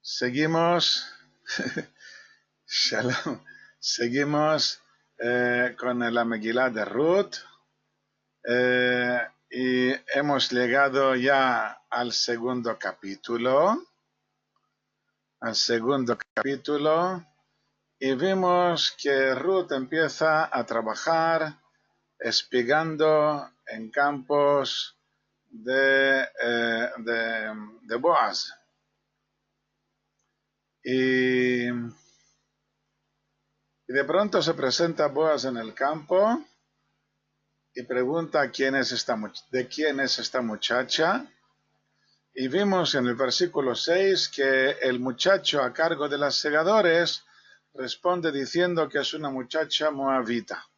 Seguimos, Shalom, seguimos con la Megilá de Ruth y hemos llegado ya al segundo capítulo, y vimos que Ruth empieza a trabajar espigando en campos de Boaz. Y de pronto se presenta Boaz en el campo y pregunta de quién es esta muchacha. Y vimos en el versículo 6 que el muchacho a cargo de los segadores responde diciendo que es una muchacha moabita.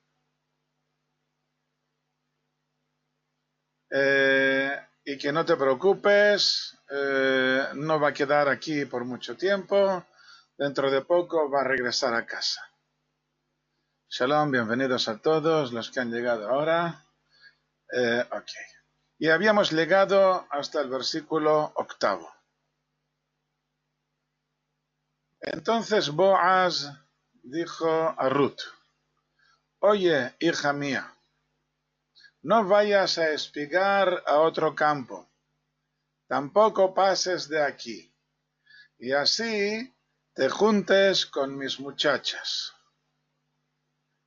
Y que no te preocupes, no va a quedar aquí por mucho tiempo, dentro de poco va a regresar a casa. Shalom, bienvenidos a todos los que han llegado ahora. Ok. Y habíamos llegado hasta el versículo 8. Entonces Boaz dijo a Ruth: oye, hija mía, no vayas a espigar a otro campo, tampoco pases de aquí, y así te juntes con mis muchachas.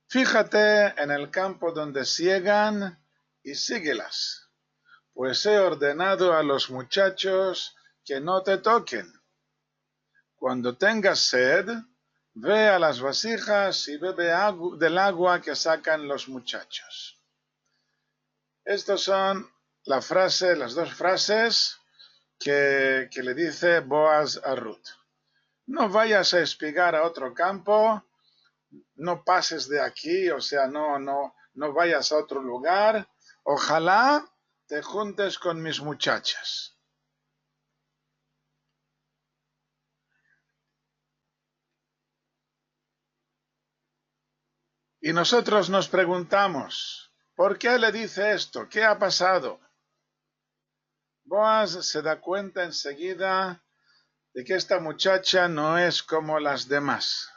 Fíjate en el campo donde siegan y síguelas, pues he ordenado a los muchachos que no te toquen. Cuando tengas sed, ve a las vasijas y bebe del agua que sacan los muchachos. Estas son las dos frases que le dice Boaz a Ruth. No vayas a espigar a otro campo, no pases de aquí, o sea, no vayas a otro lugar. Ojalá te juntes con mis muchachas. Y nosotros nos preguntamos, ¿por qué le dice esto? ¿Qué ha pasado? Boaz se da cuenta enseguida de que esta muchacha no es como las demás.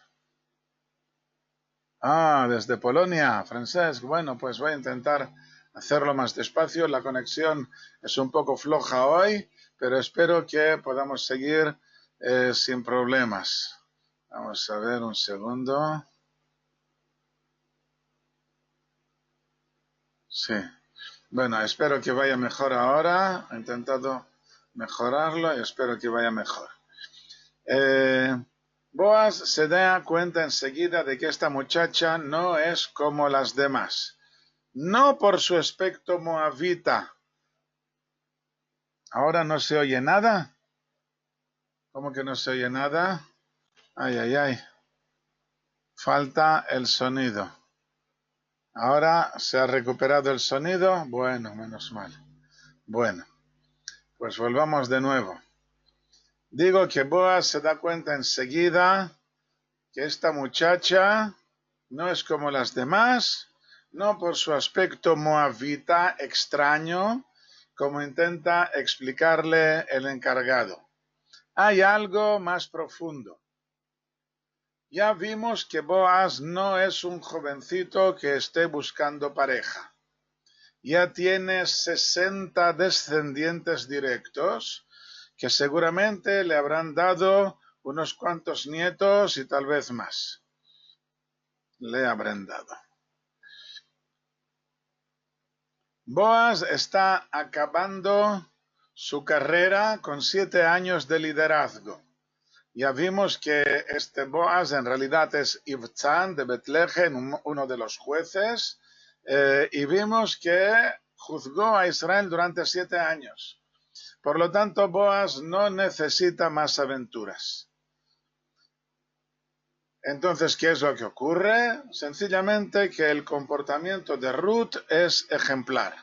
Desde Polonia, Francesc. Bueno, pues voy a intentar hacerlo más despacio. La conexión es un poco floja hoy, pero espero que podamos seguir sin problemas. Vamos a ver un segundo. Sí. Bueno, espero que vaya mejor ahora. He intentado mejorarlo y espero que vaya mejor. Boaz se da cuenta enseguida de que esta muchacha no es como las demás. No por su aspecto moabita. ¿Ahora no se oye nada? ¿Cómo que no se oye nada? Ay. Falta el sonido. ¿Ahora se ha recuperado el sonido? Bueno, menos mal. Bueno, pues volvamos de nuevo. Digo que Boaz se da cuenta enseguida que esta muchacha no es como las demás, no por su aspecto moabita extraño, como intenta explicarle el encargado. Hay algo más profundo. Ya vimos que Boaz no es un jovencito que esté buscando pareja. Ya tiene 60 descendientes directos que seguramente le habrán dado unos cuantos nietos y tal vez más. Le habrán dado. Boaz está acabando su carrera con 7 años de liderazgo. Ya vimos que este Boaz en realidad es Ibzán de Betlehem, uno de los jueces, y vimos que juzgó a Israel durante 7 años. Por lo tanto, Boaz no necesita más aventuras. Entonces, ¿qué es lo que ocurre? Sencillamente que el comportamiento de Ruth es ejemplar.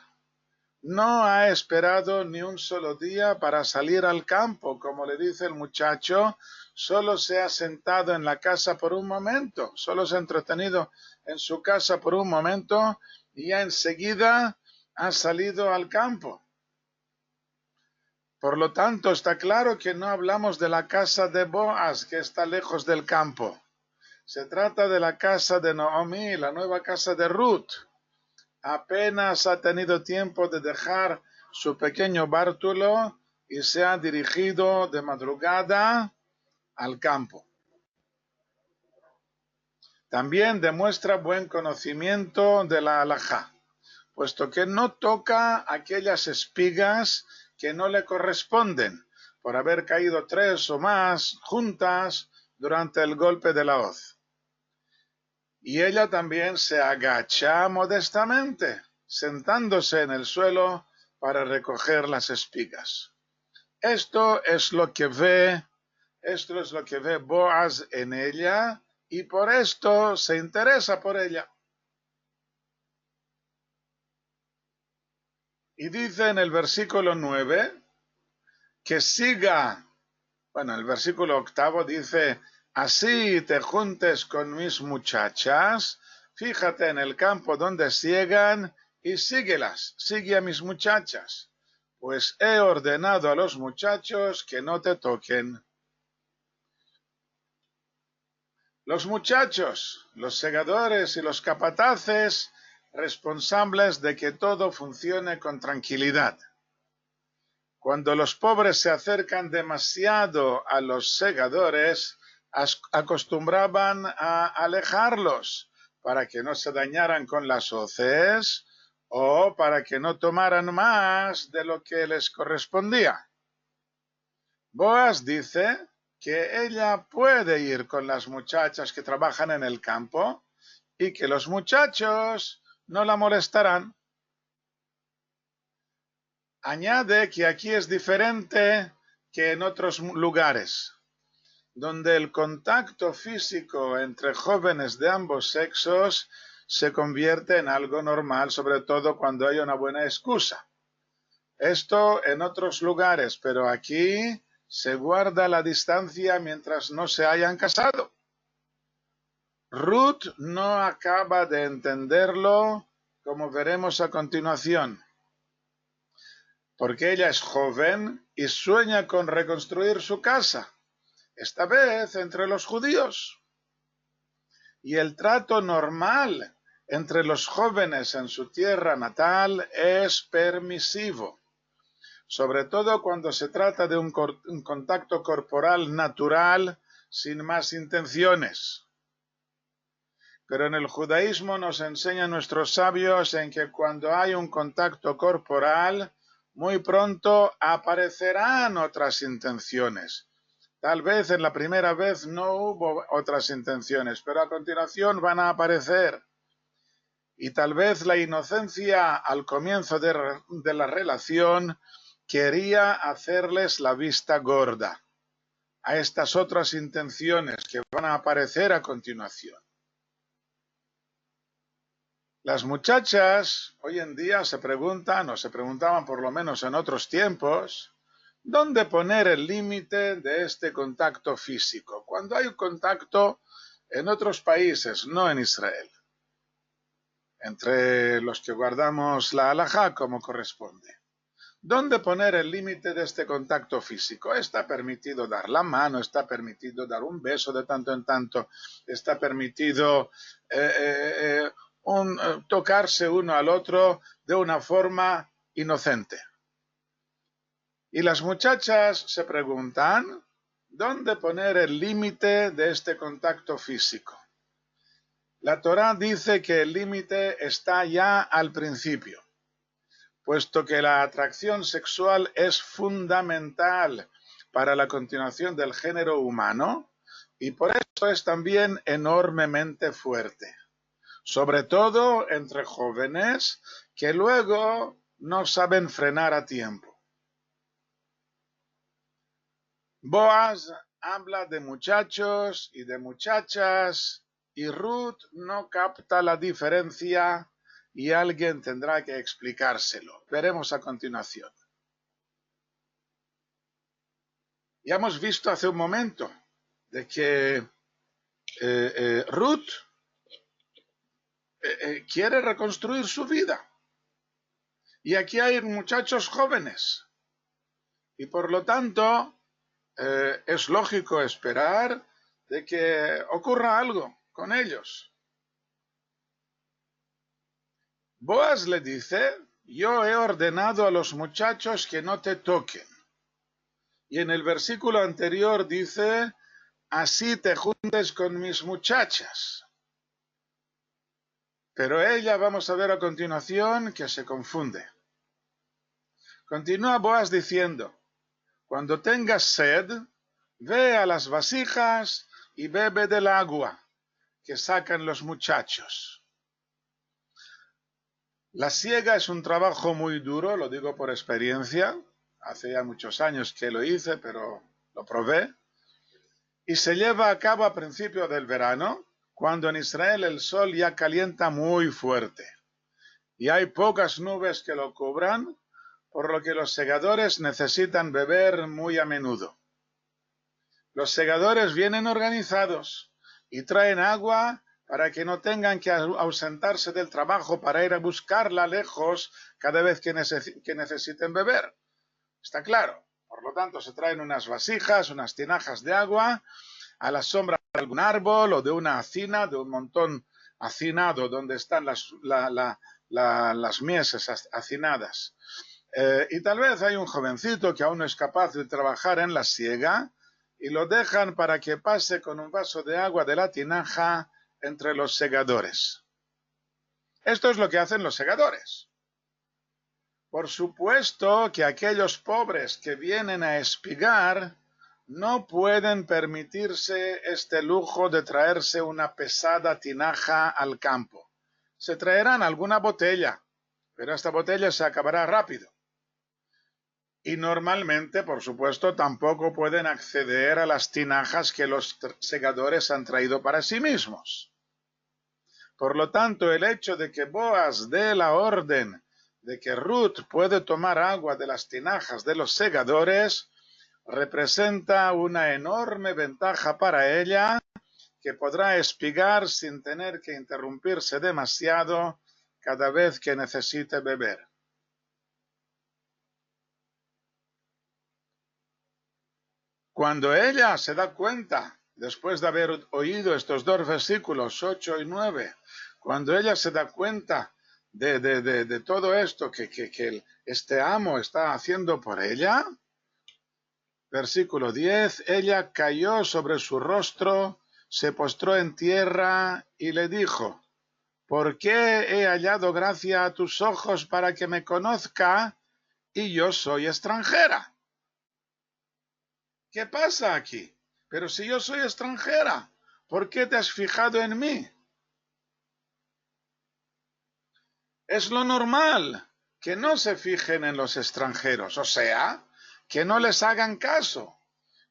No ha esperado ni un solo día para salir al campo, como le dice el muchacho, solo se ha sentado en la casa por un momento, solo se ha entretenido en su casa por un momento y ya enseguida ha salido al campo. Por lo tanto, está claro que no hablamos de la casa de Boaz, que está lejos del campo. Se trata de la casa de Naomi, la nueva casa de Ruth. Apenas ha tenido tiempo de dejar su pequeño bártulo y se ha dirigido de madrugada al campo. También demuestra buen conocimiento de la halajá, puesto que no toca aquellas espigas que no le corresponden, por haber caído 3 o más juntas durante el golpe de la hoz. Y ella también se agacha modestamente, sentándose en el suelo para recoger las espigas. Esto es lo que ve Boaz en ella y por esto se interesa por ella. Y dice en el versículo 9 que siga, bueno, el versículo 8 dice, así te juntes con mis muchachas, fíjate en el campo donde siegan y síguelas, sigue a mis muchachas, pues he ordenado a los muchachos que no te toquen. Los muchachos, los segadores y los capataces, responsables de que todo funcione con tranquilidad. Cuando los pobres se acercan demasiado a los segadores, acostumbraban a alejarlos para que no se dañaran con las hoces o para que no tomaran más de lo que les correspondía. Boaz dice que ella puede ir con las muchachas que trabajan en el campo y que los muchachos no la molestarán. Añade que aquí es diferente que en otros lugares, donde el contacto físico entre jóvenes de ambos sexos se convierte en algo normal, sobre todo cuando hay una buena excusa. Esto en otros lugares, pero aquí se guarda la distancia mientras no se hayan casado. Ruth no acaba de entenderlo, como veremos a continuación, porque ella es joven y sueña con reconstruir su casa, esta vez entre los judíos. Y el trato normal entre los jóvenes en su tierra natal es permisivo, sobre todo cuando se trata de un contacto corporal natural sin más intenciones. Pero en el judaísmo nos enseñan nuestros sabios en que cuando hay un contacto corporal, muy pronto aparecerán otras intenciones. Tal vez en la primera vez no hubo otras intenciones, pero a continuación van a aparecer. Y tal vez la inocencia al comienzo de la relación quería hacerles la vista gorda a estas otras intenciones que van a aparecer a continuación. Las muchachas hoy en día se preguntan, o se preguntaban por lo menos en otros tiempos, ¿dónde poner el límite de este contacto físico? Cuando hay un contacto en otros países, no en Israel, entre los que guardamos la halajá como corresponde. ¿Dónde poner el límite de este contacto físico? Está permitido dar la mano, está permitido dar un beso de tanto en tanto, está permitido tocarse uno al otro de una forma inocente. Y las muchachas se preguntan, ¿dónde poner el límite de este contacto físico? La Torá dice que el límite está ya al principio, puesto que la atracción sexual es fundamental para la continuación del género humano y por eso es también enormemente fuerte, sobre todo entre jóvenes que luego no saben frenar a tiempo. Boaz habla de muchachos y de muchachas y Ruth no capta la diferencia y alguien tendrá que explicárselo. Veremos a continuación. Ya hemos visto hace un momento de que Ruth quiere reconstruir su vida. Y aquí hay muchachos jóvenes Y por lo tanto, es lógico esperar de que ocurra algo con ellos. Boaz le dice, yo he ordenado a los muchachos que no te toquen. Y en el versículo anterior dice, así te juntes con mis muchachas. Pero ella, vamos a ver a continuación, que se confunde. Continúa Boaz diciendo, cuando tengas sed, ve a las vasijas y bebe del agua que sacan los muchachos. La siega es un trabajo muy duro, lo digo por experiencia. Hace ya muchos años que lo hice, pero lo probé. Y se lleva a cabo a principio del verano, cuando en Israel el sol ya calienta muy fuerte. Y hay pocas nubes que lo cubran, por lo que los segadores necesitan beber muy a menudo. Los segadores vienen organizados y traen agua para que no tengan que ausentarse del trabajo para ir a buscarla lejos cada vez que necesiten beber. Está claro. Por lo tanto, se traen unas vasijas, unas tinajas de agua a la sombra de algún árbol o de una hacina, de un montón hacinado donde están las mieses hacinadas. Y tal vez hay un jovencito que aún no es capaz de trabajar en la siega y lo dejan para que pase con un vaso de agua de la tinaja entre los segadores. Esto es lo que hacen los segadores. Por supuesto que aquellos pobres que vienen a espigar no pueden permitirse este lujo de traerse una pesada tinaja al campo. Se traerán alguna botella, pero esta botella se acabará rápido. Y normalmente, por supuesto, tampoco pueden acceder a las tinajas que los segadores han traído para sí mismos. Por lo tanto, el hecho de que Boaz dé la orden de que Ruth puede tomar agua de las tinajas de los segadores representa una enorme ventaja para ella, que podrá espigar sin tener que interrumpirse demasiado cada vez que necesite beber. Cuando ella se da cuenta, después de haber oído estos dos versículos 8 y 9, cuando ella se da cuenta de todo esto que este amo está haciendo por ella, versículo 10, ella cayó sobre su rostro, se postró en tierra y le dijo, ¿por qué he hallado gracia a tus ojos para que me conozca y yo soy extranjera? ¿Qué pasa aquí? Pero si yo soy extranjera, ¿por qué te has fijado en mí? Es lo normal que no se fijen en los extranjeros, o sea, que no les hagan caso,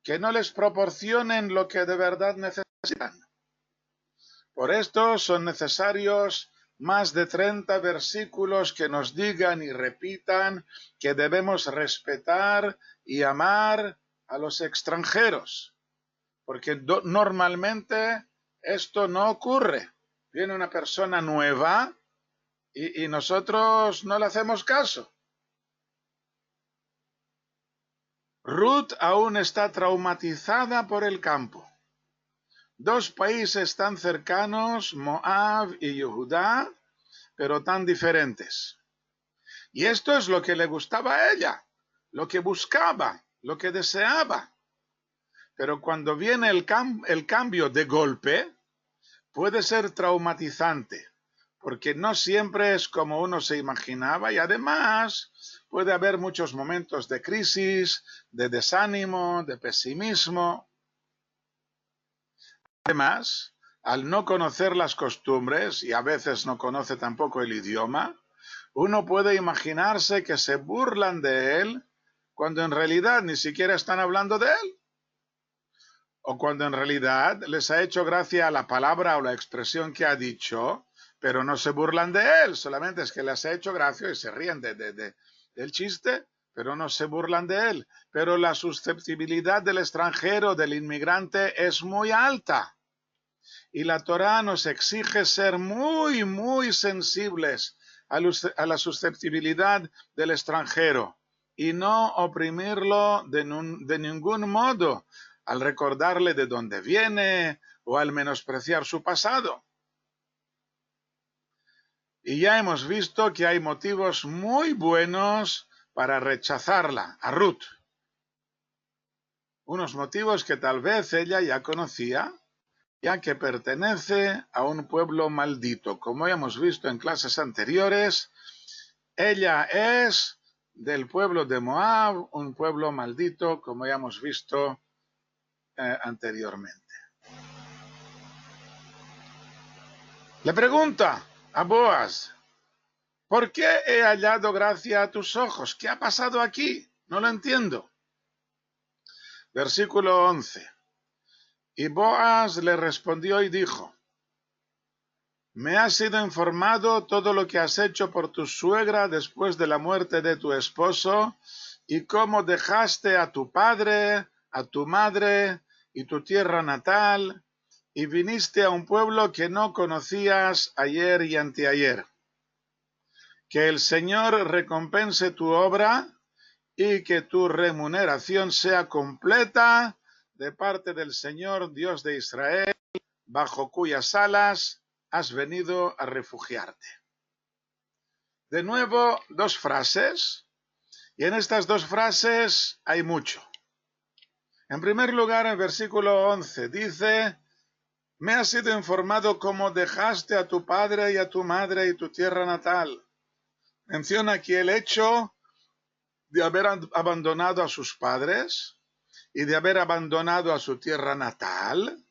que no les proporcionen lo que de verdad necesitan. Por esto son necesarios más de 30 versículos que nos digan y repitan que debemos respetar y amar a los extranjeros, porque normalmente esto no ocurre. Viene una persona nueva y nosotros no le hacemos caso. Ruth aún está traumatizada por el campo. Dos países tan cercanos, Moab y Judá, pero tan diferentes. Y esto es lo que le gustaba a ella, lo que buscaba, lo que deseaba. Pero cuando viene el cambio de golpe, puede ser traumatizante, porque no siempre es como uno se imaginaba y además puede haber muchos momentos de crisis, de desánimo, de pesimismo. Además, al no conocer las costumbres y a veces no conoce tampoco el idioma, uno puede imaginarse que se burlan de él cuando en realidad ni siquiera están hablando de él. O cuando en realidad les ha hecho gracia la palabra o la expresión que ha dicho, pero no se burlan de él, solamente es que les ha hecho gracia y se ríen del chiste, pero no se burlan de él. Pero la susceptibilidad del extranjero, del inmigrante, es muy alta. Y la Torá nos exige ser muy, muy sensibles a la susceptibilidad del extranjero. y no oprimirlo de ningún modo al recordarle de dónde viene o al menospreciar su pasado. Y ya hemos visto que hay motivos muy buenos para rechazarla, a Ruth. Unos motivos que tal vez ella ya conocía, ya que pertenece a un pueblo maldito. Como ya hemos visto en clases anteriores, ella es del pueblo de Moab, un pueblo maldito, como ya hemos visto anteriormente. Le pregunta a Boaz, ¿por qué he hallado gracia a tus ojos? ¿Qué ha pasado aquí? No lo entiendo. Versículo 11. Y Boaz le respondió y dijo, me ha sido informado todo lo que has hecho por tu suegra después de la muerte de tu esposo y cómo dejaste a tu padre, a tu madre y tu tierra natal y viniste a un pueblo que no conocías ayer y anteayer. Que el Señor recompense tu obra y que tu remuneración sea completa de parte del Señor Dios de Israel, bajo cuyas alas has venido a refugiarte. De nuevo, dos frases, y en estas dos frases hay mucho. En primer lugar, en versículo 11 dice, me ha sido informado cómo dejaste a tu padre y a tu madre y tu tierra natal. Menciona aquí el hecho de haber abandonado a sus padres y de haber abandonado a su tierra natal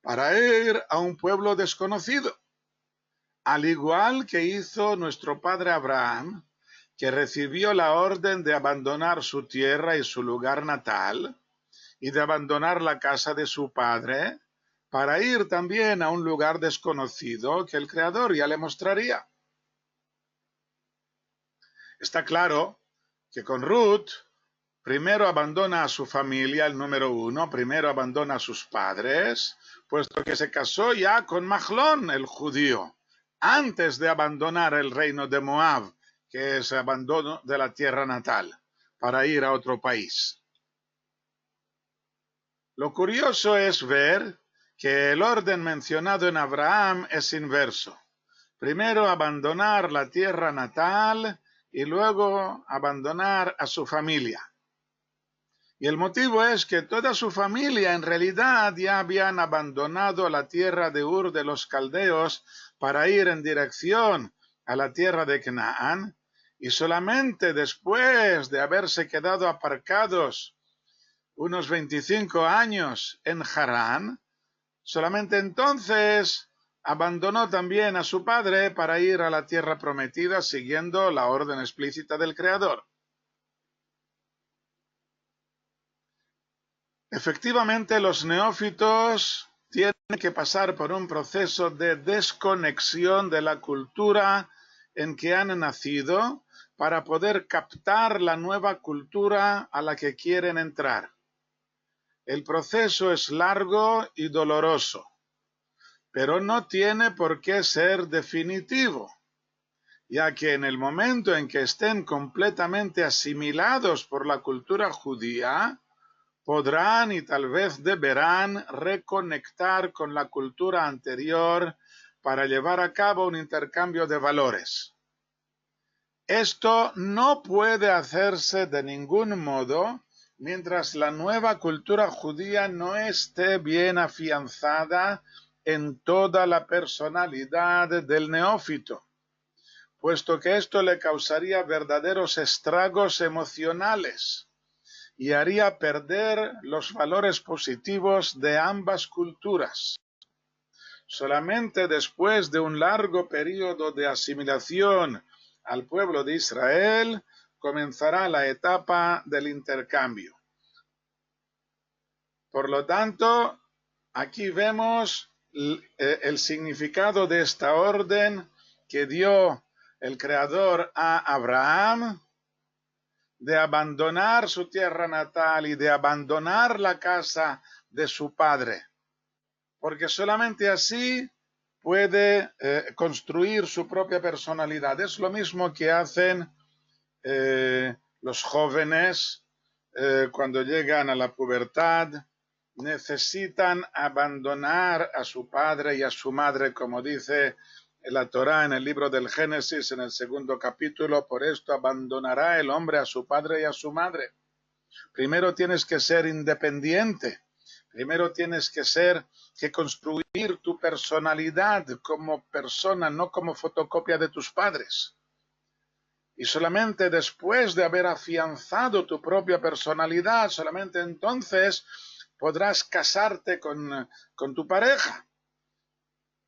para ir a un pueblo desconocido. Al igual que hizo nuestro padre Abraham, que recibió la orden de abandonar su tierra y su lugar natal, y de abandonar la casa de su padre, para ir también a un lugar desconocido que el Creador ya le mostraría. Está claro que con Ruth, primero abandona a su familia, el número uno, primero abandona a sus padres, puesto que se casó ya con Mahlón, el judío, antes de abandonar el reino de Moab, que es abandono de la tierra natal, para ir a otro país. Lo curioso es ver que el orden mencionado en Abraham es inverso. Primero abandonar la tierra natal y luego abandonar a su familia. Y el motivo es que toda su familia en realidad ya habían abandonado la tierra de Ur de los Caldeos para ir en dirección a la tierra de Canaán, y solamente después de haberse quedado aparcados unos 25 años en Harán, solamente entonces abandonó también a su padre para ir a la tierra prometida siguiendo la orden explícita del Creador. Efectivamente, los neófitos tienen que pasar por un proceso de desconexión de la cultura en que han nacido para poder captar la nueva cultura a la que quieren entrar. El proceso es largo y doloroso, pero no tiene por qué ser definitivo, ya que en el momento en que estén completamente asimilados por la cultura judía, podrán y tal vez deberán reconectar con la cultura anterior para llevar a cabo un intercambio de valores. Esto no puede hacerse de ningún modo mientras la nueva cultura judía no esté bien afianzada en toda la personalidad del neófito, puesto que esto le causaría verdaderos estragos emocionales y haría perder los valores positivos de ambas culturas. Solamente después de un largo periodo de asimilación al pueblo de Israel, comenzará la etapa del intercambio. Por lo tanto, aquí vemos el significado de esta orden que dio el Creador a Abraham, de abandonar su tierra natal y de abandonar la casa de su padre, porque solamente así puede construir su propia personalidad. Es lo mismo que hacen los jóvenes, cuando llegan a la pubertad, necesitan abandonar a su padre y a su madre, como dice la Torá en el libro del Génesis, en el 2º capítulo. Por esto abandonará el hombre a su padre y a su madre. Primero tienes que ser independiente. Primero tienes que construir tu personalidad como persona, no como fotocopia de tus padres. Y solamente después de haber afianzado tu propia personalidad, solamente entonces podrás casarte con tu pareja.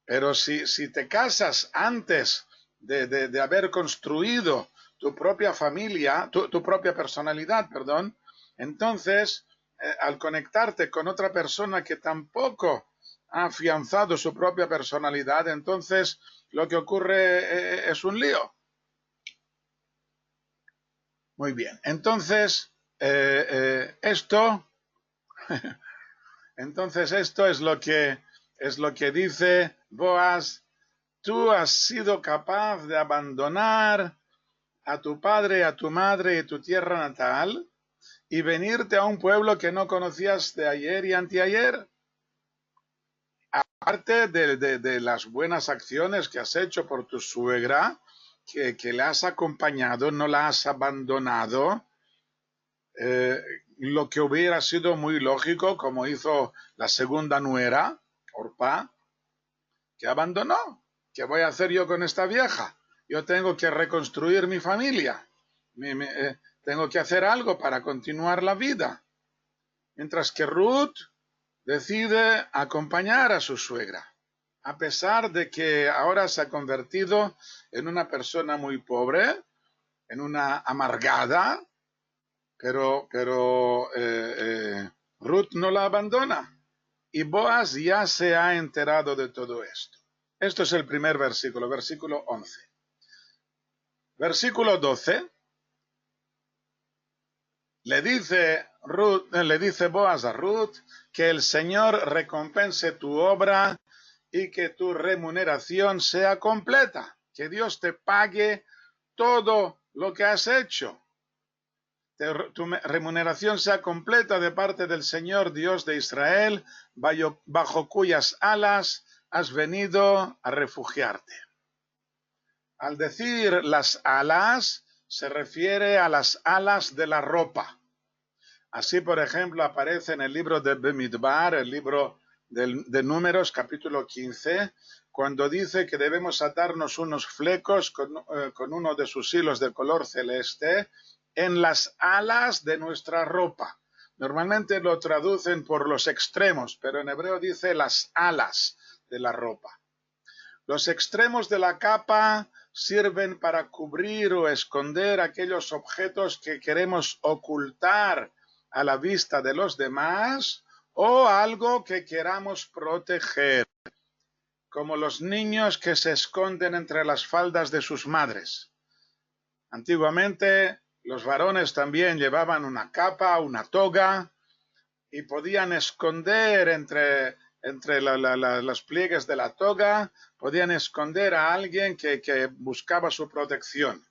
Pero si te casas antes de haber construido tu propia familia, tu propia personalidad, perdón, entonces al conectarte con otra persona que tampoco ha afianzado su propia personalidad, entonces lo que ocurre es un lío. Muy bien, entonces esto es lo que dice Boaz. Tú has sido capaz de abandonar a tu padre, a tu madre y tu tierra natal y venirte a un pueblo que no conocías de ayer y anteayer. Aparte de las buenas acciones que has hecho por tu suegra, que la has acompañado, no la has abandonado, lo que hubiera sido muy lógico, como hizo la segunda nuera, Orpá, que abandonó. ¿Qué voy a hacer yo con esta vieja? Yo tengo que reconstruir mi familia. Tengo que hacer algo para continuar la vida. Mientras que Ruth decide acompañar a su suegra, a pesar de que ahora se ha convertido en una persona muy pobre, en una amargada, pero Ruth no la abandona. Y Boaz ya se ha enterado de todo esto. Esto es el primer versículo, versículo 11. Versículo 12. Le dice Boaz a Ruth que el Señor recompense tu obra y que tu remuneración sea completa. Que Dios te pague todo lo que has hecho. Tu remuneración sea completa de parte del Señor Dios de Israel, bajo cuyas alas has venido a refugiarte. Al decir las alas, se refiere a las alas de la ropa. Así, por ejemplo, aparece en el libro de Bemidbar, el libro de Números, capítulo 15, cuando dice que debemos atarnos unos flecos con uno de sus hilos de color celeste en las alas de nuestra ropa. Normalmente lo traducen por los extremos, pero en hebreo dice las alas de la ropa. Los extremos de la capa sirven para cubrir o esconder aquellos objetos que queremos ocultar a la vista de los demás o algo que queramos proteger, como los niños que se esconden entre las faldas de sus madres. Antiguamente los varones también llevaban una capa, una toga, y podían esconder entre los pliegues de la toga, podían esconder a alguien que buscaba su protección.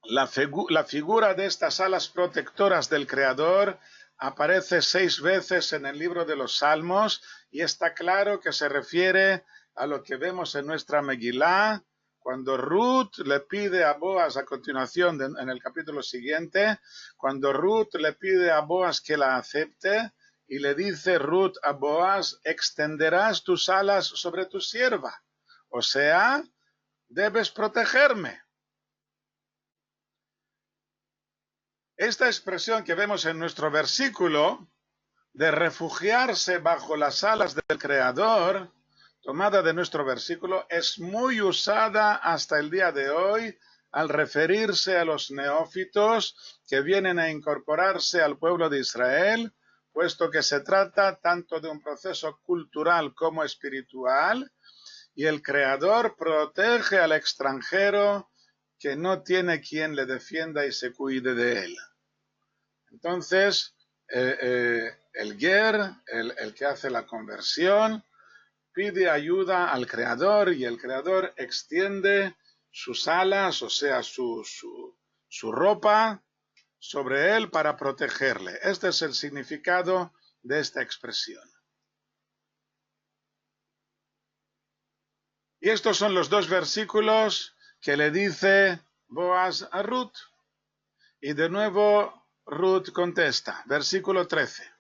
La figura de estas alas protectoras del Creador aparece 6 veces en el libro de los Salmos y está claro que se refiere a lo que vemos en nuestra Megilá, cuando Ruth le pide a Boaz a continuación en el capítulo siguiente, cuando Ruth le pide a Boaz que la acepte y le dice Ruth a Boaz, extenderás tus alas sobre tu sierva, o sea, debes protegerme. Esta expresión que vemos en nuestro versículo de refugiarse bajo las alas del Creador, tomada de nuestro versículo, es muy usada hasta el día de hoy al referirse a los neófitos que vienen a incorporarse al pueblo de Israel, puesto que se trata tanto de un proceso cultural como espiritual, y el Creador protege al extranjero que no tiene quien le defienda y se cuide de él. Entonces, el ger, el que hace la conversión, pide ayuda al Creador y el Creador extiende sus alas, o sea, su su ropa sobre él para protegerle. Este es el significado de esta expresión. Y estos son los dos versículos que le dice Boaz a Ruth. Y de nuevo Ruth contesta, versículo 13.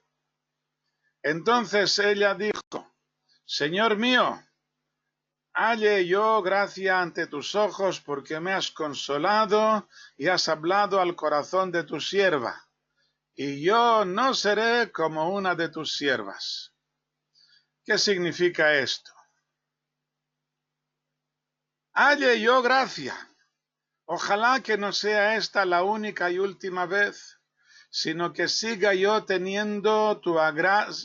Entonces ella dijo, Señor mío, halle yo gracia ante tus ojos porque me has consolado y has hablado al corazón de tu sierva, y yo no seré como una de tus siervas. ¿Qué significa esto? Halle yo gracia. Ojalá que no sea esta la única y última vez, sino que siga yo teniendo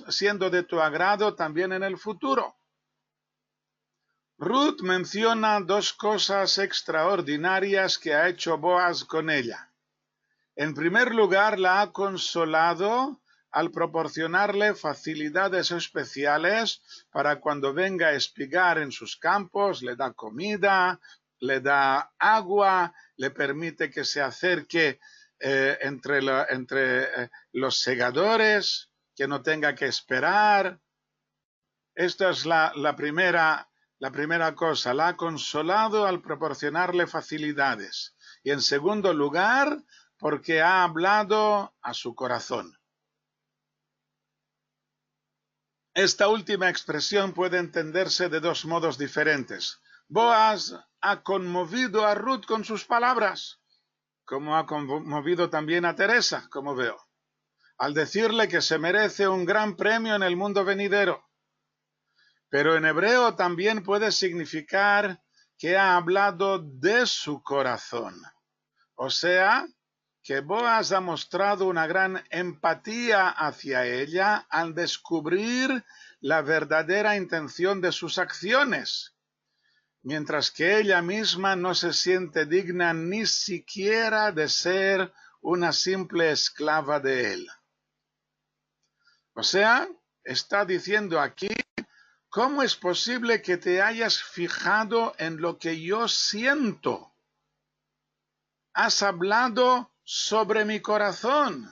siendo de tu agrado también en el futuro. Ruth menciona dos cosas extraordinarias que ha hecho Boaz con ella. En primer lugar, la ha consolado al proporcionarle facilidades especiales para cuando venga a espigar en sus campos, le da comida, le da agua, le permite que se acerque entre los segadores, que no tenga que esperar. Esta es la primera cosa, la ha consolado al proporcionarle facilidades. Y en segundo lugar, porque ha hablado a su corazón. Esta última expresión puede entenderse de dos modos diferentes. Boaz ha conmovido a Ruth con sus palabras, como ha conmovido también a Teresa, como veo, al decirle que se merece un gran premio en el mundo venidero. Pero en hebreo también puede significar que ha hablado de su corazón. O sea, que Boaz ha mostrado una gran empatía hacia ella al descubrir la verdadera intención de sus acciones, mientras que ella misma no se siente digna ni siquiera de ser una simple esclava de él. O sea, está diciendo aquí, ¿cómo es posible que te hayas fijado en lo que yo siento? Has hablado sobre mi corazón.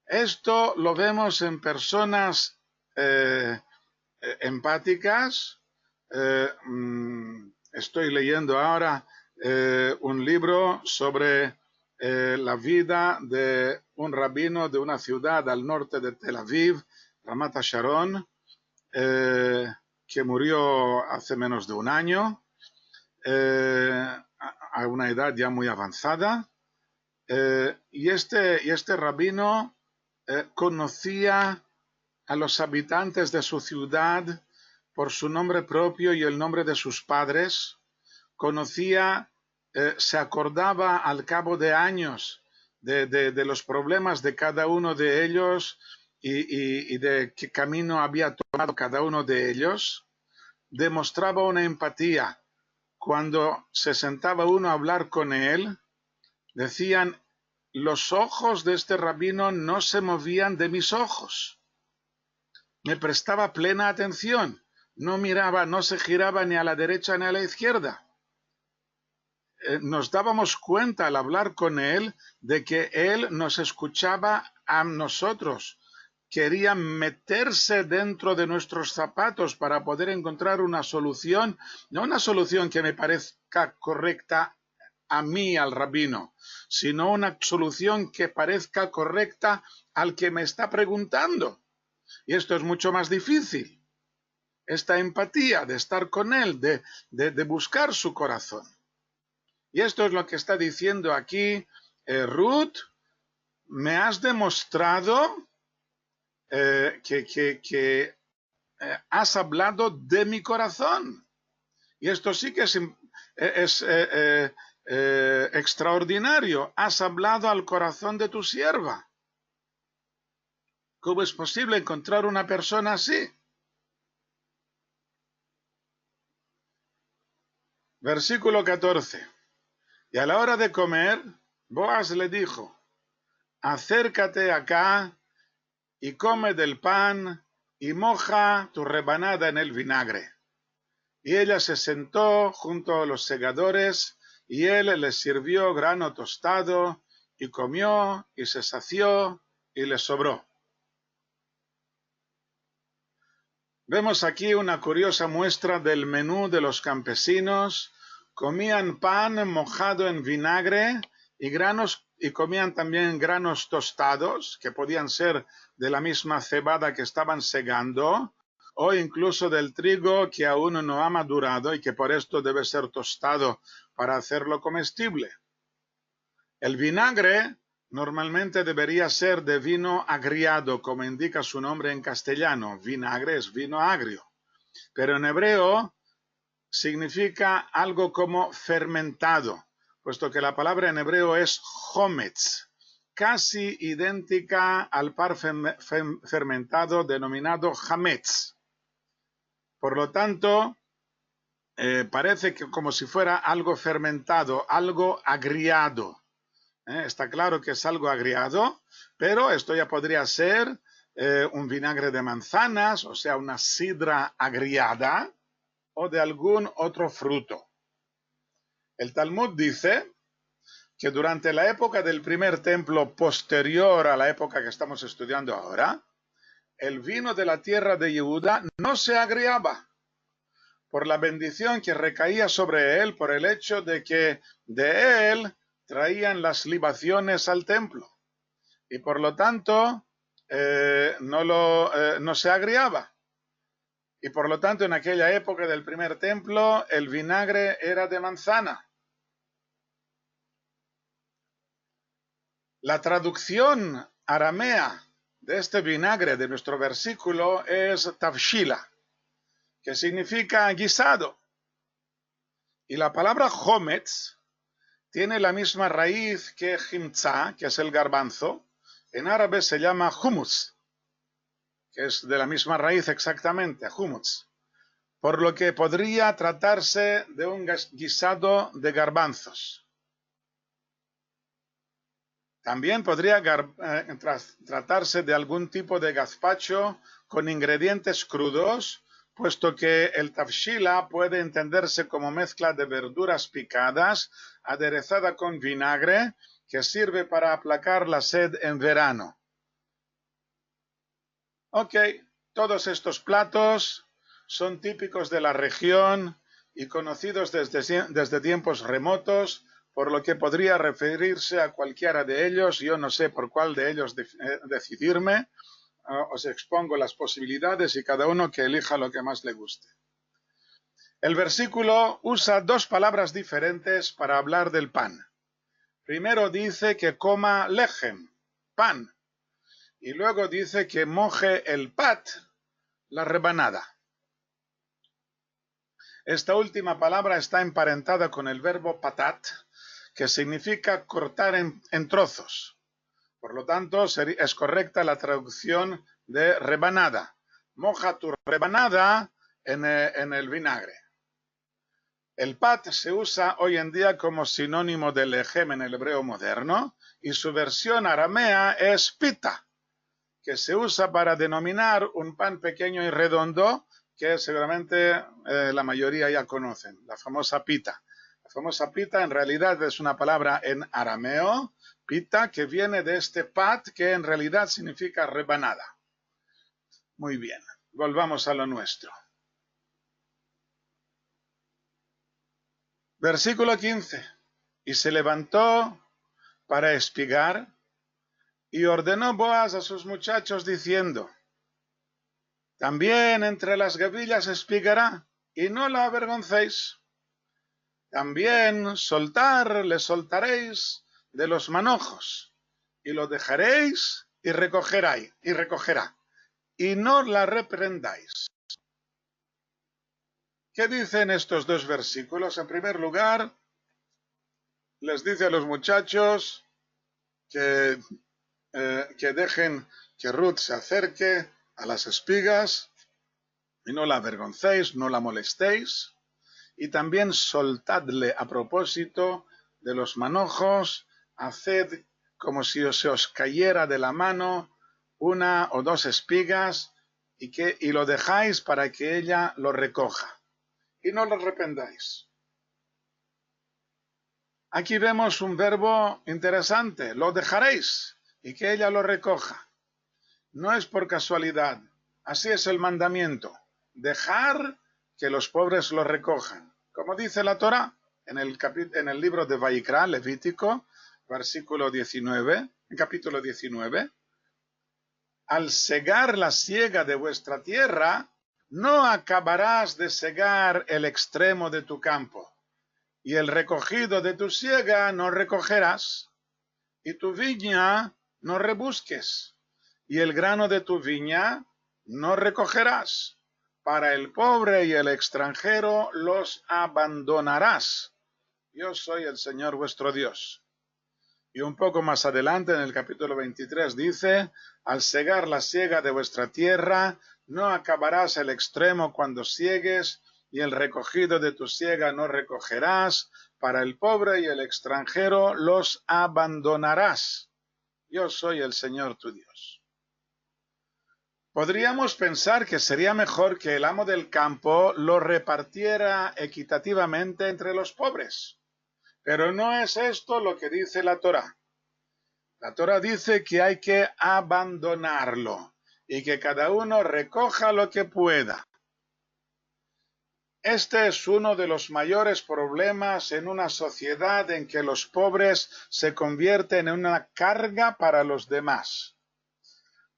Esto lo vemos en personas empáticas. Estoy leyendo ahora un libro sobre la vida de un rabino de una ciudad al norte de Tel Aviv, Ramat Sharon, que murió hace menos de un año, a una edad ya muy avanzada. Y este rabino conocía a los habitantes de su ciudad por su nombre propio y el nombre de sus padres. Conocía, se acordaba al cabo de años de los problemas de cada uno de ellos y de qué camino había tomado cada uno de ellos. Demostraba una empatía. Cuando se sentaba uno a hablar con él, decían, los ojos de este rabino no se movían de mis ojos. Me prestaba plena atención. No miraba, no se giraba ni a la derecha ni a la izquierda. Nos dábamos cuenta al hablar con él de que él nos escuchaba a nosotros. Quería meterse dentro de nuestros zapatos para poder encontrar una solución, no una solución que me parezca correcta a mí, al rabino, sino una solución que parezca correcta al que me está preguntando. Y esto es mucho más difícil. Esta empatía de estar con él, de buscar su corazón. Y esto es lo que está diciendo aquí Ruth. Me has demostrado que has hablado de mi corazón. Y esto sí que es extraordinario. Has hablado al corazón de tu sierva. ¿Cómo es posible encontrar una persona así? Versículo 14. Y a la hora de comer, Boaz le dijo, acércate acá y come del pan y moja tu rebanada en el vinagre. Y ella se sentó junto a los segadores y él les sirvió grano tostado, y comió, y se sació, y le sobró. Vemos aquí una curiosa muestra del menú de los campesinos. Comían pan mojado en vinagre y granos, y comían también granos tostados, que podían ser de la misma cebada que estaban segando, o incluso del trigo que aún no ha madurado y que por esto debe ser tostado para hacerlo comestible. El vinagre normalmente debería ser de vino agriado, como indica su nombre en castellano. Vinagre es vino agrio, pero en hebreo significa algo como fermentado, puesto que la palabra en hebreo es hometz, casi idéntica al par fermentado denominado hametz. Por lo tanto, parece que como si fuera algo fermentado, algo agriado. Está claro que es algo agriado, pero esto ya podría ser un vinagre de manzanas, o sea, una sidra agriada, o de algún otro fruto. El Talmud dice que durante la época del primer templo posterior a la época que estamos estudiando ahora, el vino de la tierra de Yehuda no se agriaba por la bendición que recaía sobre él por el hecho de que de él traían las libaciones al templo y por lo tanto no se agriaba. Y por lo tanto, en aquella época del primer templo, el vinagre era de manzana. La traducción aramea de este vinagre de nuestro versículo es tavshila, que significa guisado. Y la palabra hometz tiene la misma raíz que himtza, que es el garbanzo. En árabe se llama hummus, que es de la misma raíz exactamente, hummus. Por lo que podría tratarse de un guisado de garbanzos. También podría tratarse de algún tipo de gazpacho con ingredientes crudos, puesto que el tafshila puede entenderse como mezcla de verduras picadas, aderezada con vinagre, que sirve para aplacar la sed en verano. Ok, todos estos platos son típicos de la región y conocidos desde tiempos remotos, por lo que podría referirse a cualquiera de ellos. Yo no sé por cuál de ellos decidirme. Os expongo las posibilidades y cada uno que elija lo que más le guste. El versículo usa dos palabras diferentes para hablar del pan. Primero dice que coma lechem, pan, y luego dice que moje el pat, la rebanada. Esta última palabra está emparentada con el verbo patat, que significa cortar en trozos. Por lo tanto, es correcta la traducción de rebanada. Moja tu rebanada en el vinagre. El pat se usa hoy en día como sinónimo de lechem en el hebreo moderno y su versión aramea es pita, que se usa para denominar un pan pequeño y redondo que seguramente la mayoría ya conocen, la famosa pita. La famosa pita en realidad es una palabra en arameo, pita, que viene de este pat, que en realidad significa rebanada. Muy bien, volvamos a lo nuestro. Versículo 15. Y se levantó para espigar y ordenó Boaz a sus muchachos diciendo: también entre las gavillas espigará, y no la avergoncéis. También le soltaréis de los manojos, y lo dejaréis y recogerá, y no la reprendáis. ¿Qué dicen estos dos versículos? En primer lugar, les dice a los muchachos que dejen que Ruth se acerque a las espigas y no la avergoncéis, no la molestéis. Y también soltadle a propósito de los manojos, haced como si se os cayera de la mano una o dos espigas y lo dejáis para que ella lo recoja. Y no lo arrepentáis. Aquí vemos un verbo interesante, lo dejaréis, y que ella lo recoja. No es por casualidad, así es el mandamiento, dejar que los pobres lo recojan. Como dice la Torá en el libro de Vaikra, Levítico, capítulo 19, al segar la siega de vuestra tierra, no acabarás de segar el extremo de tu campo, y el recogido de tu siega no recogerás, y tu viña no rebusques, y el grano de tu viña no recogerás. Para el pobre y el extranjero los abandonarás. Yo soy el Señor vuestro Dios. Y un poco más adelante, en el capítulo 23, dice, al segar la siega de vuestra tierra, no acabarás el extremo cuando siegues, y el recogido de tu siega no recogerás. Para el pobre y el extranjero los abandonarás. Yo soy el Señor tu Dios. Podríamos pensar que sería mejor que el amo del campo lo repartiera equitativamente entre los pobres. Pero no es esto lo que dice la Torá. La Torá dice que hay que abandonarlo y que cada uno recoja lo que pueda. Este es uno de los mayores problemas en una sociedad en que los pobres se convierten en una carga para los demás.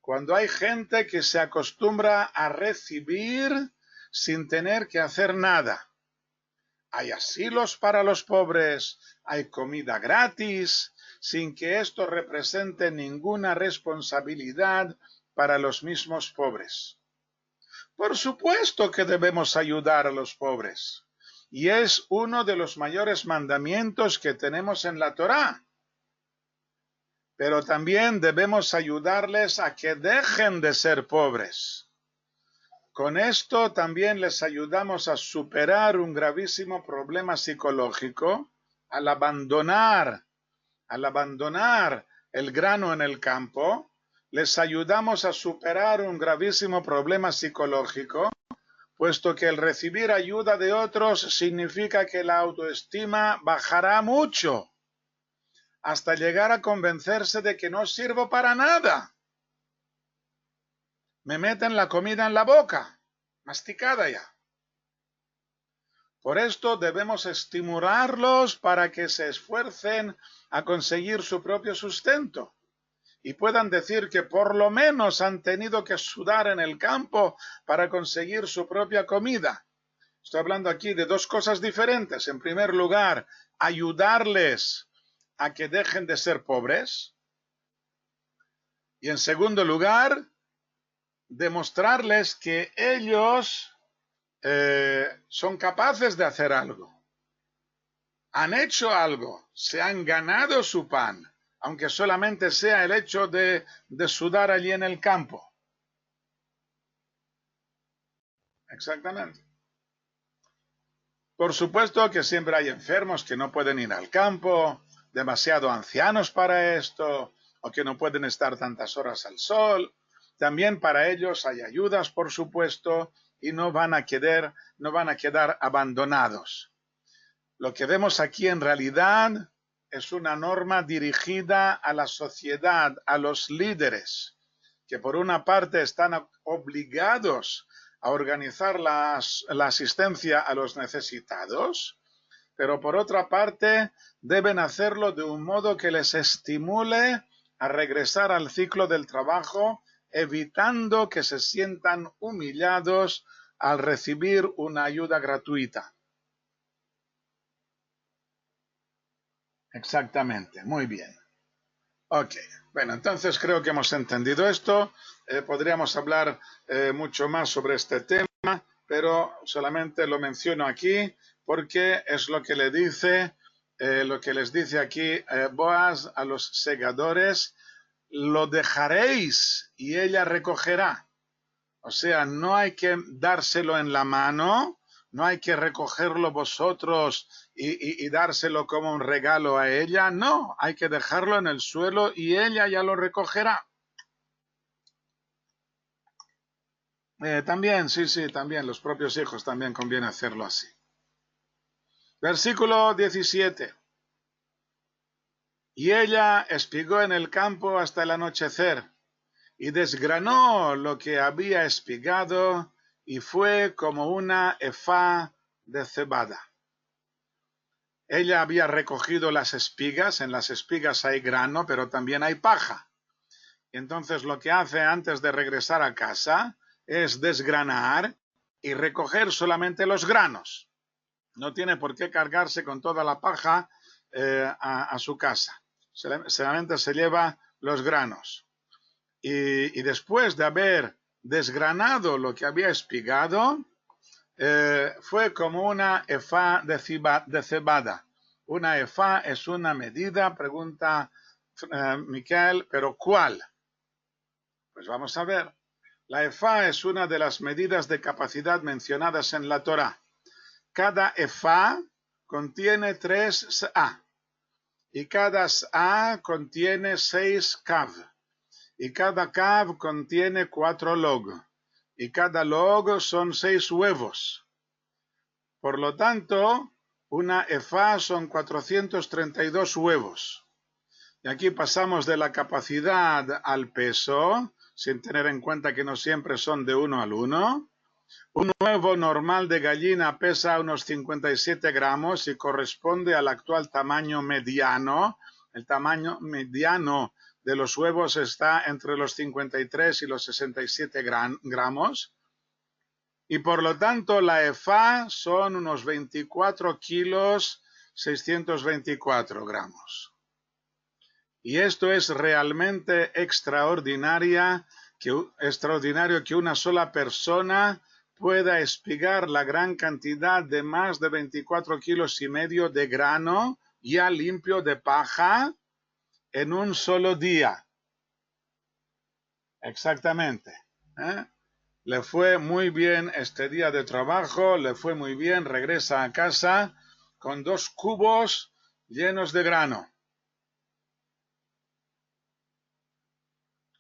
Cuando hay gente que se acostumbra a recibir sin tener que hacer nada. Hay asilos para los pobres, hay comida gratis, sin que esto represente ninguna responsabilidad para los mismos pobres. Por supuesto que debemos ayudar a los pobres, y es uno de los mayores mandamientos que tenemos en la Torá. Pero también debemos ayudarles a que dejen de ser pobres. Con esto también les ayudamos a superar un gravísimo problema psicológico al abandonar el grano en el campo. Les ayudamos a superar un gravísimo problema psicológico, puesto que el recibir ayuda de otros significa que la autoestima bajará mucho, hasta llegar a convencerse de que no sirvo para nada. Me meten la comida en la boca, masticada ya. Por esto debemos estimularlos para que se esfuercen a conseguir su propio sustento y puedan decir que por lo menos han tenido que sudar en el campo para conseguir su propia comida. Estoy hablando aquí de dos cosas diferentes. En primer lugar, ayudarles a que dejen de ser pobres. Y en segundo lugar, demostrarles que ellos son capaces de hacer algo. Han hecho algo, se han ganado su pan, aunque solamente sea el hecho de sudar allí en el campo. Exactamente. Por supuesto que siempre hay enfermos que no pueden ir al campo, demasiado ancianos para esto, o que no pueden estar tantas horas al sol. También para ellos hay ayudas, por supuesto, y no van a quedar abandonados. Lo que vemos aquí en realidad es una norma dirigida a la sociedad, a los líderes, que por una parte están obligados a organizar la asistencia a los necesitados, pero por otra parte deben hacerlo de un modo que les estimule a regresar al ciclo del trabajo, evitando que se sientan humillados al recibir una ayuda gratuita. Exactamente, muy bien. Ok, bueno, entonces creo que hemos entendido esto. Podríamos hablar mucho más sobre este tema, pero solamente lo menciono aquí porque es lo que le dice, lo que les dice aquí Boaz a los segadores: lo dejaréis y ella recogerá. O sea, no hay que dárselo en la mano, no hay que recogerlo vosotros y dárselo como un regalo a ella, no, hay que dejarlo en el suelo y ella ya lo recogerá. También, sí, también, los propios hijos también conviene hacerlo así. Versículo 17. Y ella espigó en el campo hasta el anochecer, y desgranó lo que había espigado, y fue como una efá de cebada. Ella había recogido las espigas, en las espigas hay grano, pero también hay paja. Entonces lo que hace antes de regresar a casa es desgranar y recoger solamente los granos. No tiene por qué cargarse con toda la paja a su casa. Solamente se lleva los granos. Y después de haber desgranado lo que había espigado, fue como una efá de cebada. Una efá es una medida, pregunta Miquel, pero ¿cuál? Pues vamos a ver. La efá es una de las medidas de capacidad mencionadas en la Torá. Cada efá contiene 3 sa y cada sa contiene 6 kav y cada kav contiene 4 log y cada log son 6 huevos. Por lo tanto, una efá son 432 huevos. Y aquí pasamos de la capacidad al peso, sin tener en cuenta que no siempre son de 1 al 1. Un huevo normal de gallina pesa unos 57 gramos y corresponde al actual tamaño mediano. El tamaño mediano de los huevos está entre los 53 y los 67 gramos. Y por lo tanto la efá son unos 24 kilos 624 gramos. Y esto es realmente extraordinario que una sola persona pueda espigar la gran cantidad de más de 24 kilos y medio de grano ya limpio de paja en un solo día. Exactamente. Le fue muy bien este día de trabajo, le fue muy bien, regresa a casa con 2 cubos llenos de grano.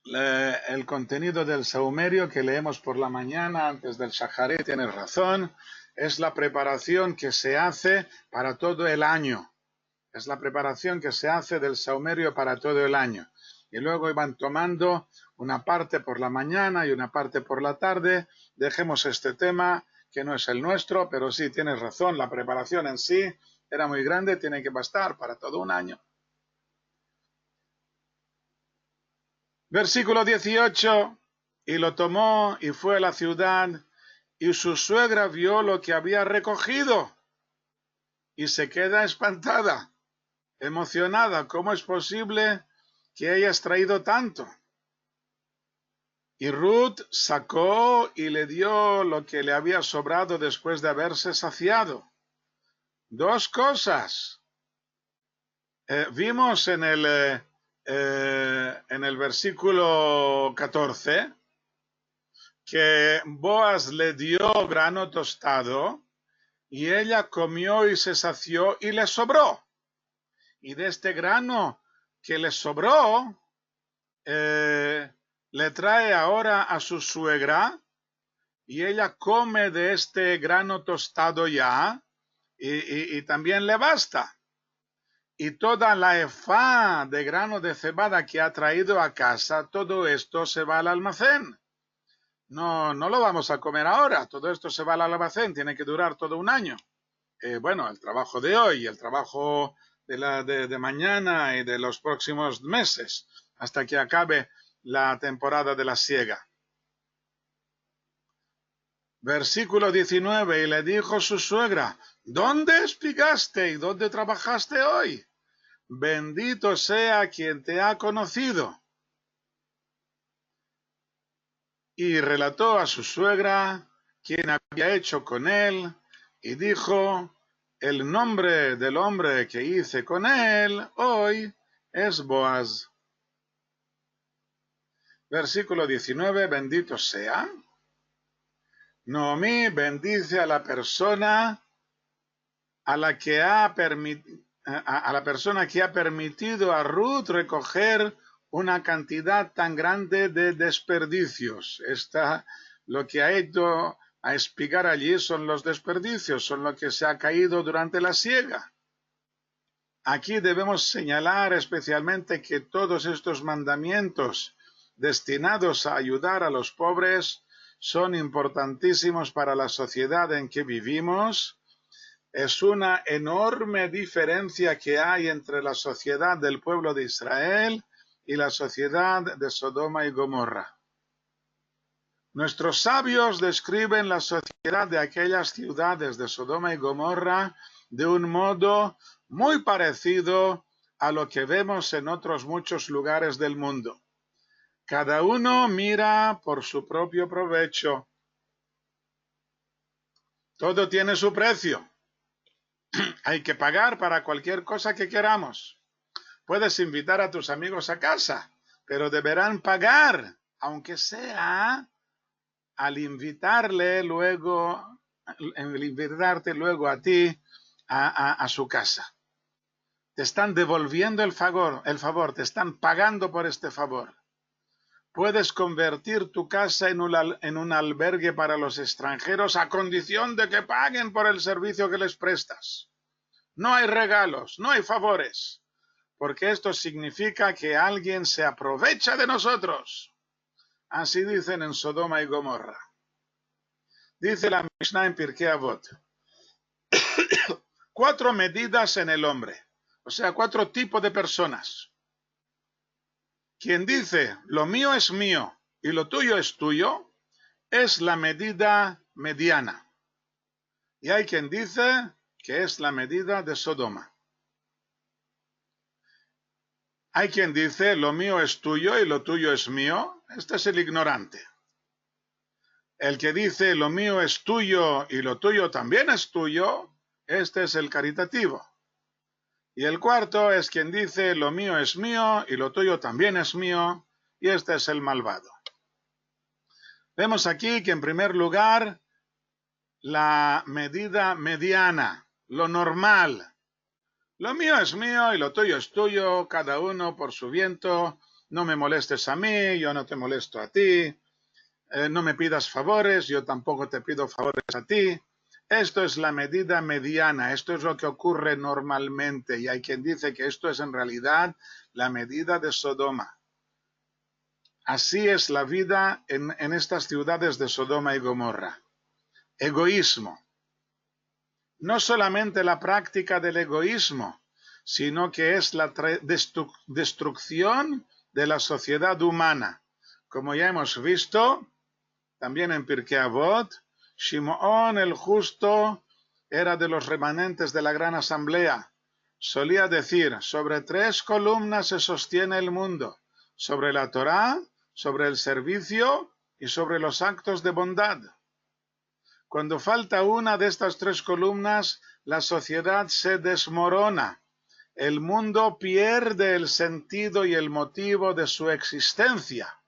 El contenido del saumerio que leemos por la mañana antes del shaharit, tienes razón, es la preparación que se hace para todo el año. Es la preparación que se hace del saumerio para todo el año. Y luego iban tomando una parte por la mañana y una parte por la tarde. Dejemos este tema, que no es el nuestro, pero sí, tienes razón, la preparación en sí era muy grande, tiene que bastar para todo un año. Versículo 18, y lo tomó y fue a la ciudad, y su suegra vio lo que había recogido, y se queda espantada, emocionada. ¿Cómo es posible que hayas traído tanto? Y Ruth sacó y le dio lo que le había sobrado después de haberse saciado. 2 cosas. Vimos en el versículo 14 que Boaz le dio grano tostado y ella comió y se sació y le sobró. Y de este grano que le sobró, le trae ahora a su suegra y ella come de este grano tostado ya y también le basta. Y toda la efá de grano de cebada que ha traído a casa, todo esto se va al almacén. No lo vamos a comer ahora, todo esto se va al almacén, tiene que durar todo un año. Bueno, el trabajo de hoy, el trabajo de mañana y de los próximos meses, hasta que acabe la temporada de la siega. Versículo 19, y le dijo su suegra, ¿dónde espigaste y dónde trabajaste hoy? Bendito sea quien te ha conocido. Y relató a su suegra quien había hecho con él, y dijo, el nombre del hombre que hice con él hoy es Boaz. Versículo 19, bendito sea. Noemí bendice a la persona a la persona que ha permitido a Ruth recoger una cantidad tan grande de desperdicios. Lo que ha hecho a espigar allí son los desperdicios, son lo que se ha caído durante la siega. Aquí debemos señalar especialmente que todos estos mandamientos destinados a ayudar a los pobres son importantísimos para la sociedad en que vivimos. Es una enorme diferencia que hay entre la sociedad del pueblo de Israel y la sociedad de Sodoma y Gomorra. Nuestros sabios describen la sociedad de aquellas ciudades de Sodoma y Gomorra de un modo muy parecido a lo que vemos en otros muchos lugares del mundo. Cada uno mira por su propio provecho. Todo tiene su precio. Hay que pagar para cualquier cosa que queramos. Puedes invitar a tus amigos a casa, pero deberán pagar, aunque sea al invitarte luego a ti a su casa. Te están devolviendo el favor, te están pagando por este favor. Puedes convertir tu casa en un albergue para los extranjeros a condición de que paguen por el servicio que les prestas. No hay regalos, no hay favores, porque esto significa que alguien se aprovecha de nosotros. Así dicen en Sodoma y Gomorra. Dice la Mishnah en Pirkei Avot, 4 medidas en el hombre, o sea, 4 tipos de personas. Quien dice, lo mío es mío y lo tuyo es tuyo, es la medida mediana. Y hay quien dice que es la medida de Sodoma. Hay quien dice, lo mío es tuyo y lo tuyo es mío. Este es el ignorante. El que dice, lo mío es tuyo y lo tuyo también es tuyo, este es el caritativo. Y el cuarto es quien dice, lo mío es mío y lo tuyo también es mío, y este es el malvado. Vemos aquí que en primer lugar, la medida mediana, lo normal. Lo mío es mío y lo tuyo es tuyo, cada uno por su viento. No me molestes a mí, yo no te molesto a ti. No me pidas favores, yo tampoco te pido favores a ti. Esto es la medida mediana, esto es lo que ocurre normalmente, y hay quien dice que esto es en realidad la medida de Sodoma. Así es la vida en estas ciudades de Sodoma y Gomorra. Egoísmo. No solamente la práctica del egoísmo, sino que es la destrucción de la sociedad humana. Como ya hemos visto, también en Pirkei Avot, Shimón el justo era de los remanentes de la gran asamblea. Solía decir, sobre 3 columnas se sostiene el mundo, sobre la Torá, sobre el servicio y sobre los actos de bondad. Cuando falta una de estas 3 columnas, la sociedad se desmorona. El mundo pierde el sentido y el motivo de su existencia.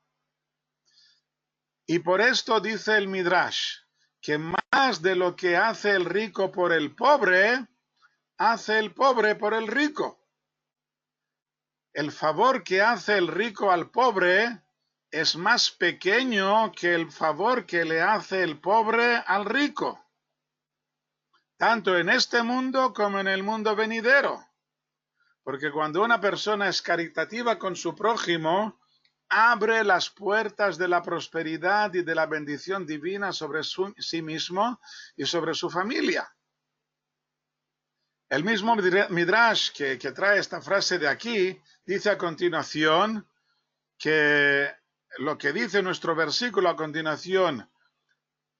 Y por esto dice el Midrash, que más de lo que hace el rico por el pobre, hace el pobre por el rico. El favor que hace el rico al pobre es más pequeño que el favor que le hace el pobre al rico, tanto en este mundo como en el mundo venidero. Porque cuando una persona es caritativa con su prójimo, abre las puertas de la prosperidad y de la bendición divina sobre sí mismo y sobre su familia. El mismo Midrash que trae esta frase de aquí, dice a continuación que lo que dice nuestro versículo a continuación,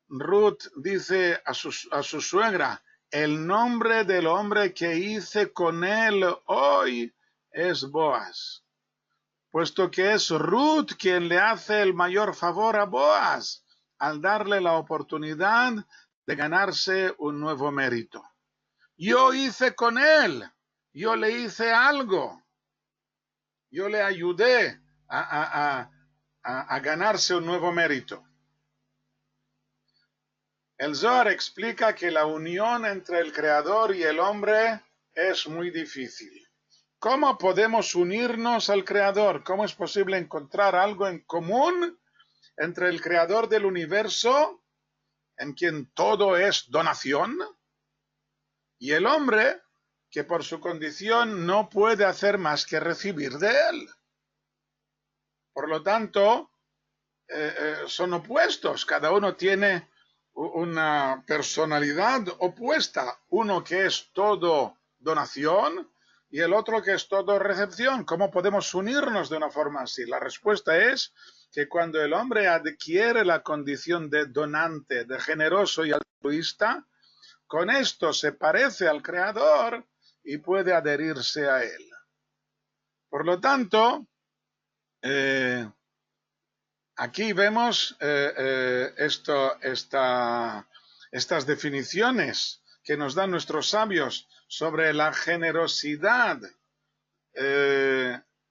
Ruth dice a su suegra, el nombre del hombre que hice con él hoy es Boaz. Puesto que es Ruth quien le hace el mayor favor a Boaz al darle la oportunidad de ganarse un nuevo mérito. Yo hice con él, yo le hice algo, yo le ayudé a ganarse un nuevo mérito. El Zohar explica que la unión entre el Creador y el hombre es muy difícil. ¿Cómo podemos unirnos al Creador? ¿Cómo es posible encontrar algo en común entre el Creador del universo, en quien todo es donación, y el hombre, que por su condición no puede hacer más que recibir de él. Por lo tanto, son opuestos, cada uno tiene una personalidad opuesta, uno que es todo donación y el otro que es todo recepción. ¿Cómo podemos unirnos de una forma así? La respuesta es que cuando el hombre adquiere la condición de donante, de generoso y altruista, con esto se parece al Creador y puede adherirse a él. Por lo tanto, aquí vemos estas definiciones que nos dan nuestros sabios sobre la generosidad,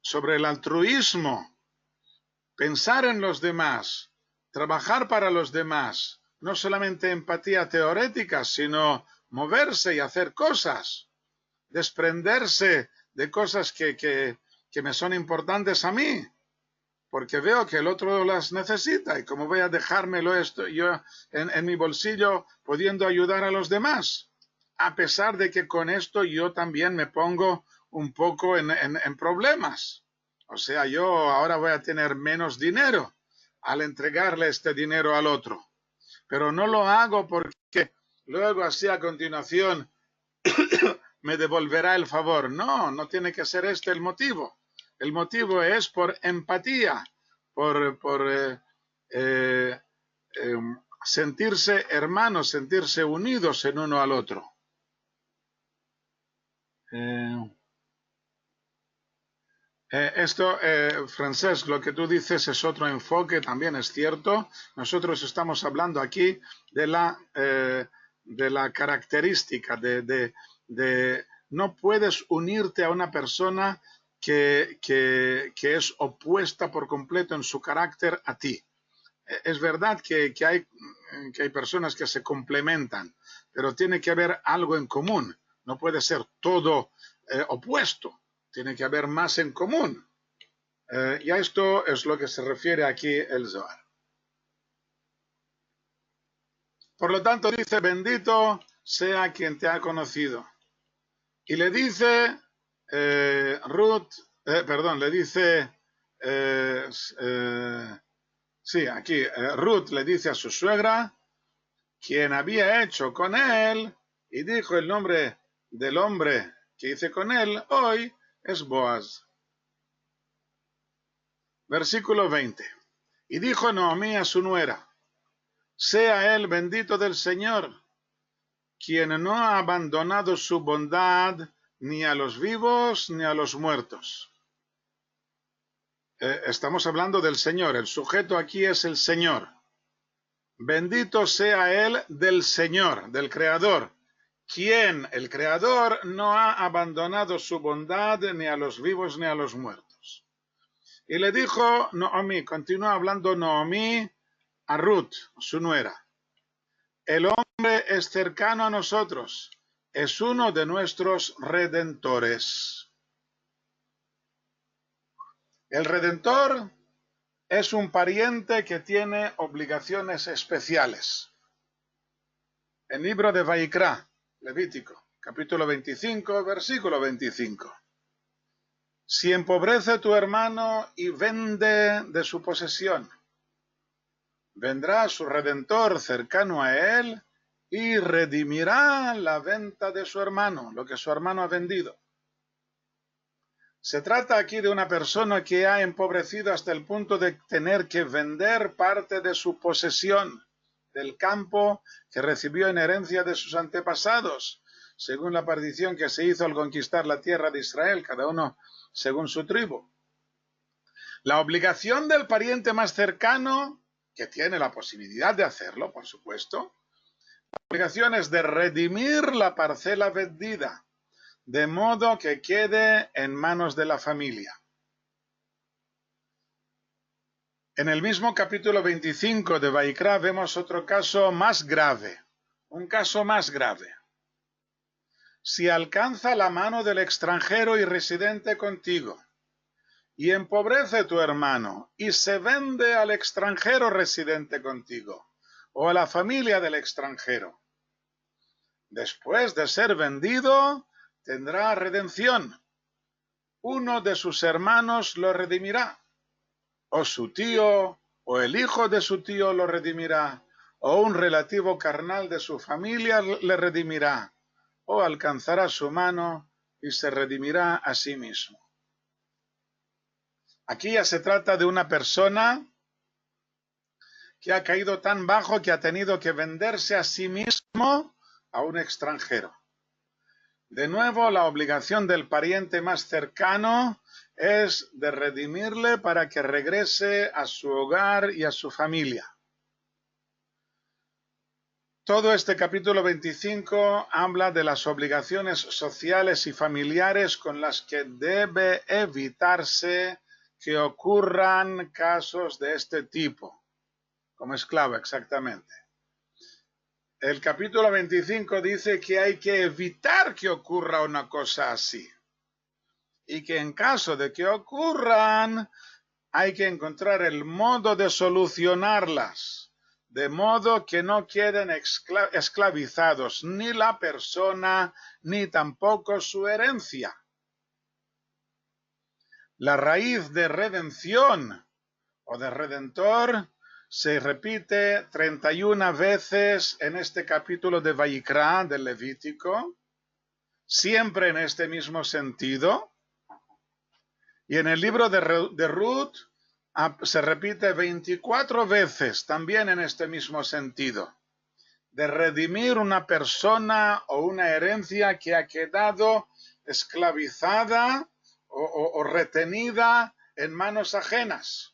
sobre el altruismo, pensar en los demás, trabajar para los demás, no solamente empatía teórica, sino moverse y hacer cosas, desprenderse de cosas que me son importantes a mí, porque veo que el otro las necesita y como voy a dejármelo esto yo en mi bolsillo pudiendo ayudar a los demás, a pesar de que con esto yo también me pongo un poco en problemas. O sea, yo ahora voy a tener menos dinero al entregarle este dinero al otro, pero no lo hago porque luego así a continuación me devolverá el favor. No, no tiene que ser este el motivo. El motivo es por empatía, por sentirse hermanos, sentirse unidos en uno al otro. Francesc, lo que tú dices es otro enfoque, también es cierto. Nosotros estamos hablando aquí de la característica de no puedes unirte a una persona que es opuesta por completo en su carácter a ti. Es verdad que hay personas que se complementan, pero tiene que haber algo en común. No puede ser todo opuesto. Tiene que haber más en común. Y a esto es lo que se refiere aquí el Zohar. Por lo tanto, dice, bendito sea quien te ha conocido. Y le dice Ruth le dice a su suegra, quien había hecho con él, y dijo el nombre del hombre que hice con él, hoy es Boaz. Versículo 20. Y dijo Noemí a su nuera, sea él bendito del Señor, quien no ha abandonado su bondad ni a los vivos ni a los muertos. Estamos hablando del Señor, el sujeto aquí es el Señor. Bendito sea él del Señor, del Creador, quien, el Creador, no ha abandonado su bondad ni a los vivos ni a los muertos. Y le dijo Noemí, continúa hablando Noemí a Ruth, su nuera. El hombre es cercano a nosotros, es uno de nuestros redentores. El redentor es un pariente que tiene obligaciones especiales. El libro de Vaikra, Levítico, capítulo 25, versículo 25. Si empobrece tu hermano y vende de su posesión, vendrá su redentor cercano a él y redimirá la venta de su hermano, lo que su hermano ha vendido. Se trata aquí de una persona que ha empobrecido hasta el punto de tener que vender parte de su posesión, del campo que recibió en herencia de sus antepasados, según la partición que se hizo al conquistar la tierra de Israel, cada uno según su tribu. La obligación del pariente más cercano, que tiene la posibilidad de hacerlo, por supuesto, la obligación es de redimir la parcela vendida, de modo que quede en manos de la familia. En el mismo capítulo 25 de Vaikra vemos otro caso más grave, un caso más grave. Si alcanza la mano del extranjero y residente contigo, y empobrece tu hermano, y se vende al extranjero residente contigo, o a la familia del extranjero, después de ser vendido, tendrá redención. Uno de sus hermanos lo redimirá, o su tío, o el hijo de su tío lo redimirá, o un relativo carnal de su familia le redimirá, o alcanzará su mano y se redimirá a sí mismo. Aquí ya se trata de una persona que ha caído tan bajo que ha tenido que venderse a sí mismo a un extranjero. De nuevo, la obligación del pariente más cercano es de redimirle para que regrese a su hogar y a su familia. Todo este capítulo 25 habla de las obligaciones sociales y familiares con las que debe evitarse que ocurran casos de este tipo, como esclavo exactamente. El capítulo 25 dice que hay que evitar que ocurra una cosa así y que en caso de que ocurran hay que encontrar el modo de solucionarlas, de modo que no queden esclavizados ni la persona ni tampoco su herencia. La raíz de redención o de redentor se repite 31 veces en este capítulo de Vayikra, del Levítico, siempre en este mismo sentido. Y en el libro de Ruth se repite 24 veces también en este mismo sentido, de redimir una persona o una herencia que ha quedado esclavizada o retenida en manos ajenas.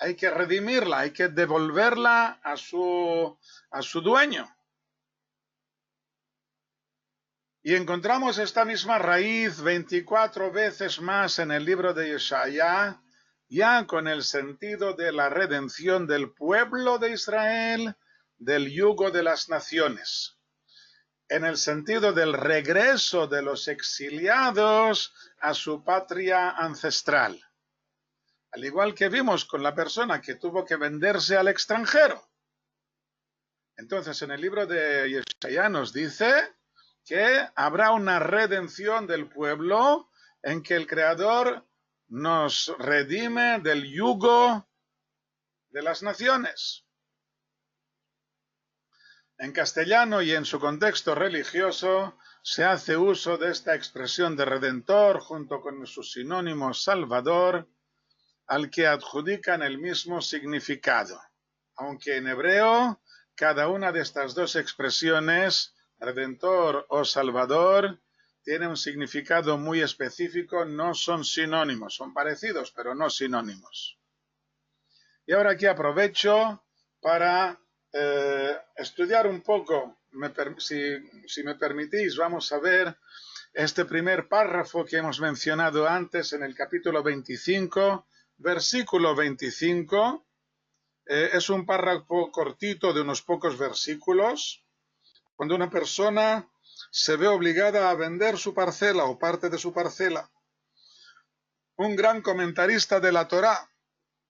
Hay que redimirla, hay que devolverla a su dueño. Y encontramos esta misma raíz 24 veces más en el libro de Yeshaya, ya con el sentido de la redención del pueblo de Israel del yugo de las naciones, en el sentido del regreso de los exiliados a su patria ancestral. Al igual que vimos con la persona que tuvo que venderse al extranjero. Entonces, en el libro de Yeshaya nos dice que habrá una redención del pueblo en que el Creador nos redime del yugo de las naciones. En castellano y en su contexto religioso se hace uso de esta expresión de redentor junto con su sinónimo salvador, al que adjudican el mismo significado, aunque en hebreo cada una de estas dos expresiones, redentor o salvador, tiene un significado muy específico, no son sinónimos, son parecidos, pero no sinónimos. Y ahora aquí aprovecho para estudiar un poco, si me permitís, vamos a ver este primer párrafo que hemos mencionado antes en el capítulo 25, versículo 25, es un párrafo cortito de unos pocos versículos. Cuando una persona se ve obligada a vender su parcela o parte de su parcela, un gran comentarista de la Torá,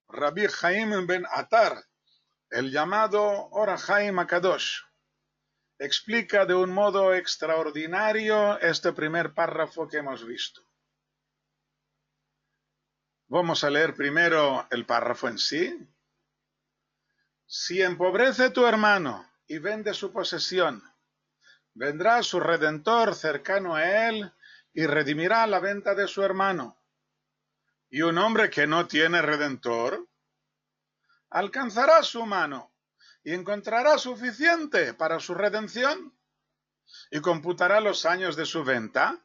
Rabbi Haim ben Atar, el llamado Or HaHaim HaKadosh, explica de un modo extraordinario este primer párrafo que hemos visto. Vamos a leer primero el párrafo en sí. Si empobrece tu hermano y vende su posesión, vendrá su redentor cercano a él y redimirá la venta de su hermano. Y un hombre que no tiene redentor alcanzará su mano y encontrará suficiente para su redención y computará los años de su venta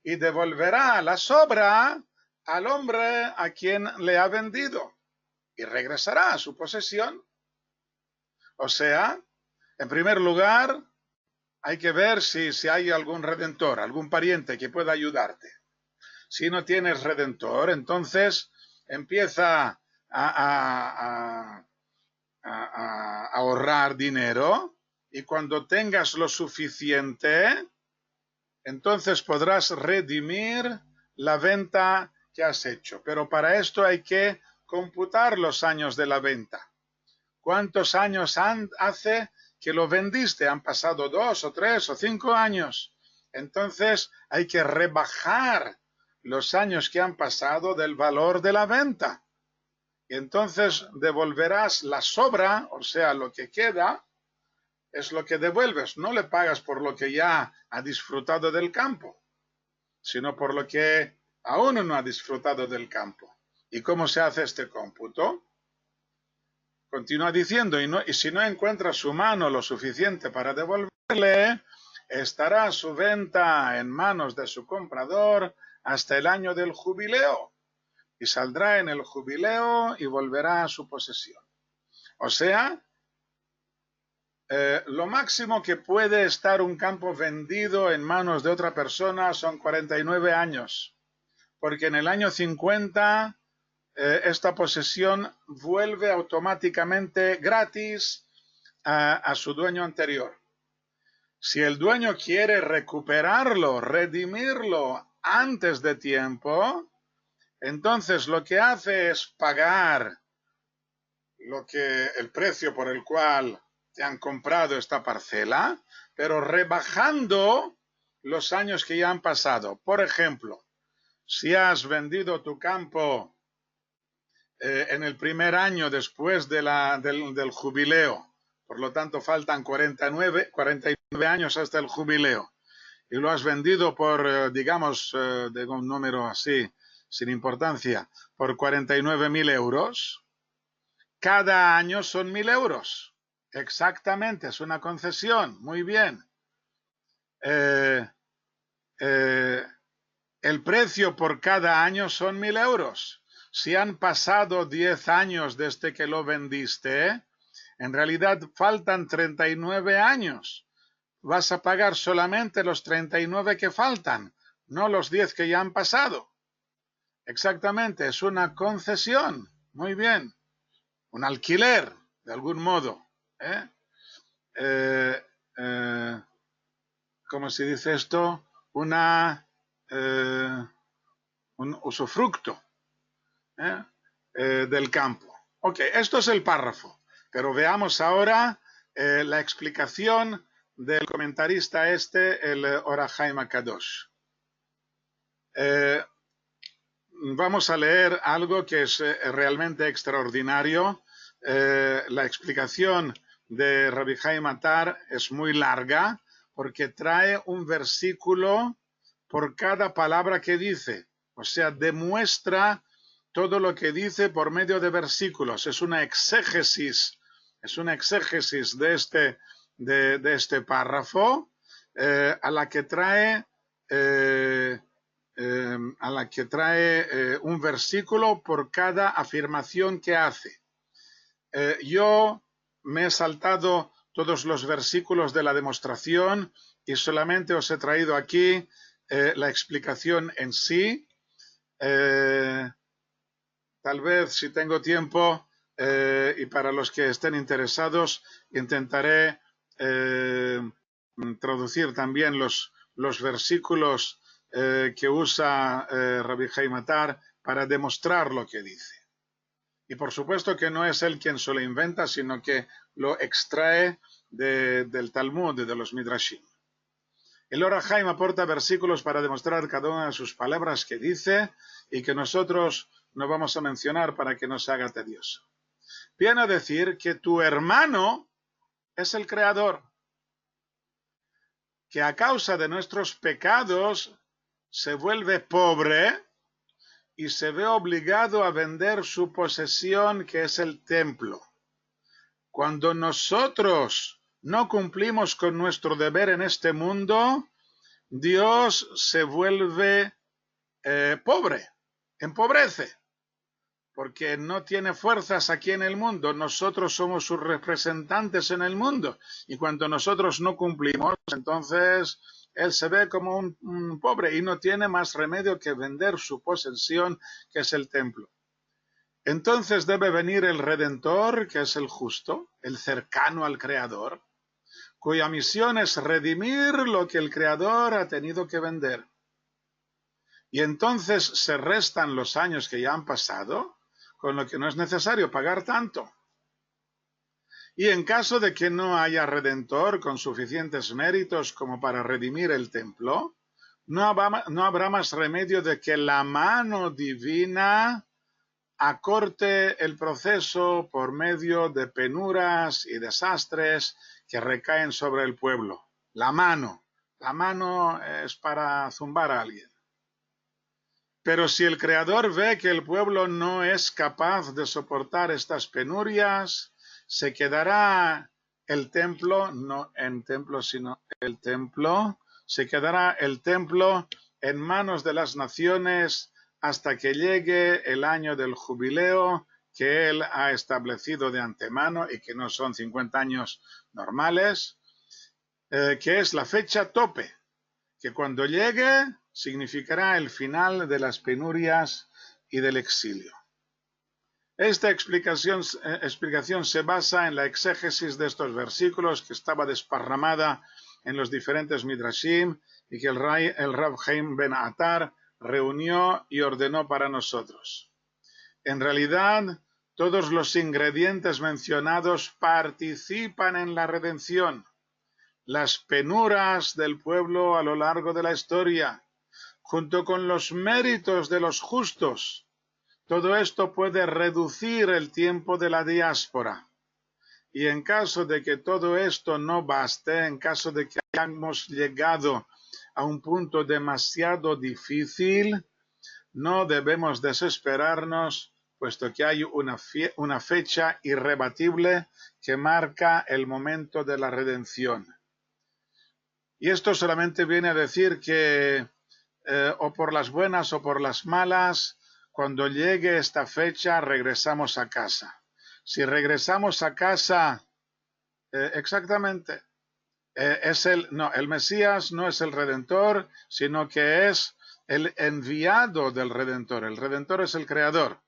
y devolverá la sobra al hombre a quien le ha vendido y regresará a su posesión. O sea, en primer lugar, hay que ver si hay algún redentor, algún pariente que pueda ayudarte. Si no tienes redentor, entonces empieza a ahorrar dinero y cuando tengas lo suficiente, entonces podrás redimir la venta que has hecho. Pero para esto hay que computar los años de la venta. ¿Cuántos años hace que lo vendiste? Han pasado 2 o 3 o 5 años. entonces hay que rebajar los años que han pasado del valor de la venta. Y entonces devolverás la sobra, o sea, lo que queda, es lo que devuelves. No le pagas por lo que ya ha disfrutado del campo, sino por lo que aún no ha disfrutado del campo. ¿Y cómo se hace este cómputo? Continúa diciendo, y si no encuentra su mano lo suficiente para devolverle, estará su venta en manos de su comprador hasta el año del jubileo, y saldrá en el jubileo y volverá a su posesión. O sea, lo máximo que puede estar un campo vendido en manos de otra persona son 49 años, porque en el año 50 esta posesión vuelve automáticamente gratis a su dueño anterior. Si el dueño quiere recuperarlo, redimirlo antes de tiempo, entonces lo que hace es pagar el precio por el cual te han comprado esta parcela, pero rebajando los años que ya han pasado. Por ejemplo, si has vendido tu campo en el primer año después del jubileo, por lo tanto faltan 49 años hasta el jubileo, y lo has vendido por, digamos, de un número así, sin importancia, por 49.000 euros, cada año son 1.000 euros. Exactamente, es una concesión. Muy bien. El precio por cada año son 1.000 euros. Si han pasado 10 años desde que lo vendiste, en realidad faltan 39 años. Vas a pagar solamente los 39 que faltan, no los 10 que ya han pasado. Exactamente, es una concesión. Muy bien. Un alquiler, de algún modo. ¿Cómo se dice esto? Un usufructo del campo. Ok, esto es el párrafo, pero veamos ahora la explicación del comentarista el Or HaChaim HaKadosh. Vamos a leer algo que es realmente extraordinario. La explicación de Rabbi Chaim Atar es muy larga porque trae un versículo por cada palabra que dice. O sea, demuestra todo lo que dice por medio de versículos. Es una exégesis de este párrafo a la que trae un versículo por cada afirmación que hace. Yo me he saltado todos los versículos de la demostración y solamente os he traído aquí la explicación en sí. Tal vez, si tengo tiempo, y para los que estén interesados, intentaré traducir también los versículos que usa Rabbi Chaim Atar para demostrar lo que dice. Y por supuesto que no es él quien se lo inventa, sino que lo extrae del Talmud, de los Midrashim. El Or HaChaim aporta versículos para demostrar cada una de sus palabras que dice y que nosotros no vamos a mencionar para que no se haga tedioso. Viene a decir que tu hermano es el creador, que a causa de nuestros pecados se vuelve pobre y se ve obligado a vender su posesión, que es el templo. Cuando nosotros no cumplimos con nuestro deber en este mundo, Dios se vuelve pobre, empobrece, porque no tiene fuerzas aquí en el mundo. Nosotros somos sus representantes en el mundo, y cuando nosotros no cumplimos, entonces él se ve como un pobre y no tiene más remedio que vender su posesión, que es el templo. Entonces debe venir el Redentor, que es el justo, el cercano al Creador, cuya misión es redimir lo que el Creador ha tenido que vender. Y entonces se restan los años que ya han pasado, con lo que no es necesario pagar tanto. Y en caso de que no haya redentor con suficientes méritos como para redimir el templo, no habrá más remedio de que la mano divina acorte el proceso por medio de penuras y desastres que recaen sobre el pueblo. La mano es para zumbar a alguien. Pero si el Creador ve que el pueblo no es capaz de soportar estas penurias, se quedará el templo, no en templo, sino el templo, se quedará el templo en manos de las naciones hasta que llegue el año del jubileo que él ha establecido de antemano y que no son 50 años normales, que es la fecha tope, que cuando llegue significará el final de las penurias y del exilio. Esta explicación se basa en la exégesis de estos versículos que estaba desparramada en los diferentes midrashim y que el Rav Chaim Ben Atar reunió y ordenó para nosotros. En realidad, todos los ingredientes mencionados participan en la redención. Las penuras del pueblo a lo largo de la historia, junto con los méritos de los justos, todo esto puede reducir el tiempo de la diáspora. Y en caso de que todo esto no baste, en caso de que hayamos llegado a un punto demasiado difícil, no debemos desesperarnos, puesto que hay una fecha irrebatible que marca el momento de la redención. Y esto solamente viene a decir que o por las buenas o por las malas, cuando llegue esta fecha regresamos a casa. Si regresamos a casa, exactamente, el Mesías no es el Redentor, sino que es el enviado del Redentor. El Redentor es el Creador.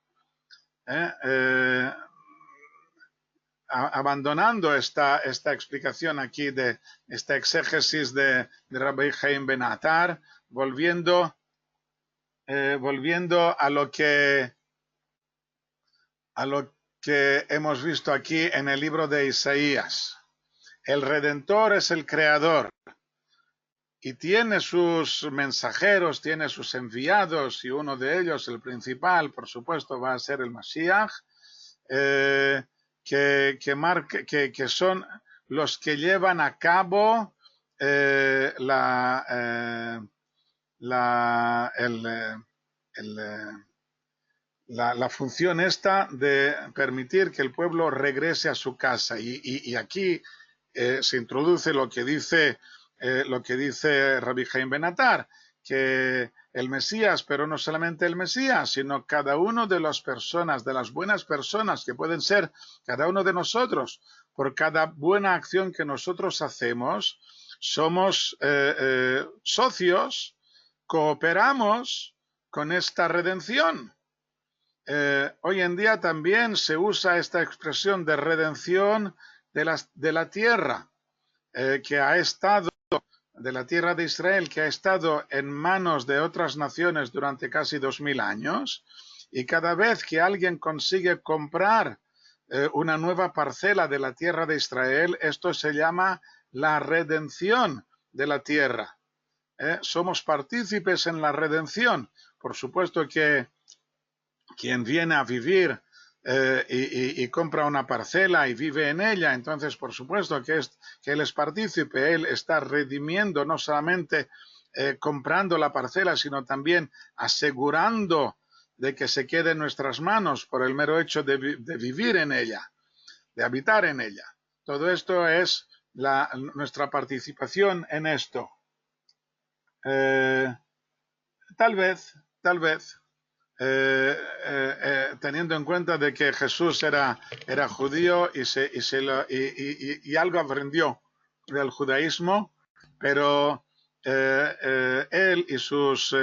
Abandonando esta explicación aquí de esta exégesis de Rabbi Chaim Ben Atar, volviendo a lo que hemos visto aquí en el libro de Isaías. El Redentor es el Creador y tiene sus mensajeros, tiene sus enviados, y uno de ellos, el principal, por supuesto, va a ser el Mashiach, que son los que llevan a cabo la función esta de permitir que el pueblo regrese a su casa. Y aquí se introduce lo que dice Rabbi Chaim Ben Atar, que el Mesías, pero no solamente el Mesías, sino cada uno de las personas, de las buenas personas que pueden ser cada uno de nosotros, por cada buena acción que nosotros hacemos, somos socios, cooperamos con esta redención. Hoy en día también se usa esta expresión de redención de la tierra, que ha estado, de la tierra de Israel, que ha estado en manos de otras naciones durante casi 2000 años, y cada vez que alguien consigue comprar una nueva parcela de la tierra de Israel, esto se llama la redención de la tierra. Somos partícipes en la redención. Por supuesto que quien viene a vivir y compra una parcela y vive en ella, entonces por supuesto que él es partícipe, él está redimiendo, no solamente comprando la parcela, sino también asegurando de que se quede en nuestras manos por el mero hecho de vivir en ella, de habitar en ella. Todo esto es nuestra participación en esto. Tal vez, teniendo en cuenta de que Jesús era judío y algo aprendió del judaísmo, pero él y sus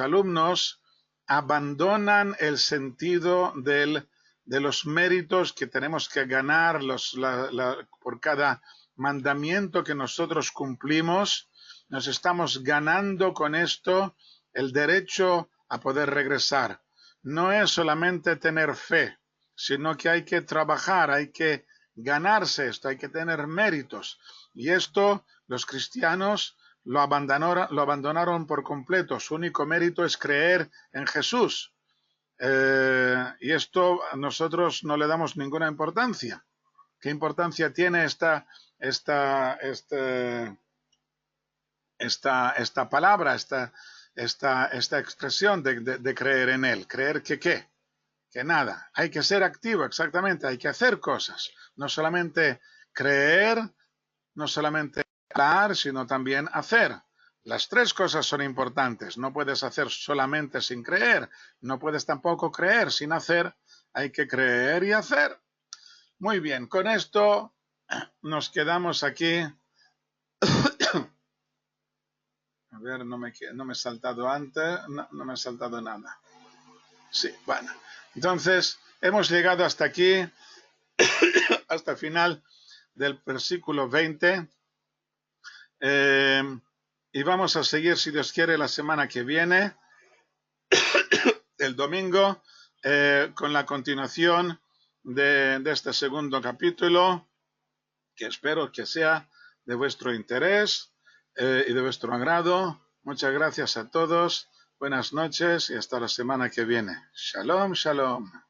alumnos abandonan el sentido de los méritos que tenemos que ganar por cada mandamiento que nosotros cumplimos. Nos estamos ganando con esto el derecho a poder regresar. No es solamente tener fe, sino que hay que trabajar, hay que ganarse esto, hay que tener méritos. Y esto los cristianos lo abandonaron por completo. Su único mérito es creer en Jesús. Y esto nosotros no le damos ninguna importancia. ¿Qué importancia tiene esta palabra, esta expresión de creer en Él? ¿Creer que qué? Que nada. Hay que ser activo, exactamente. Hay que hacer cosas. No solamente creer, no solamente hablar, sino también hacer. Las tres cosas son importantes. No puedes hacer solamente sin creer. No puedes tampoco creer sin hacer. Hay que creer y hacer. Muy bien, con esto nos quedamos aquí. A ver, no me he saltado antes. No me he saltado nada. Sí, bueno. Entonces, hemos llegado hasta aquí, hasta el final del versículo 20. Y vamos a seguir, si Dios quiere, la semana que viene, el domingo, con la continuación de este segundo capítulo, que espero que sea de vuestro interés y de vuestro agrado. Muchas gracias a todos, buenas noches y hasta la semana que viene. Shalom, shalom.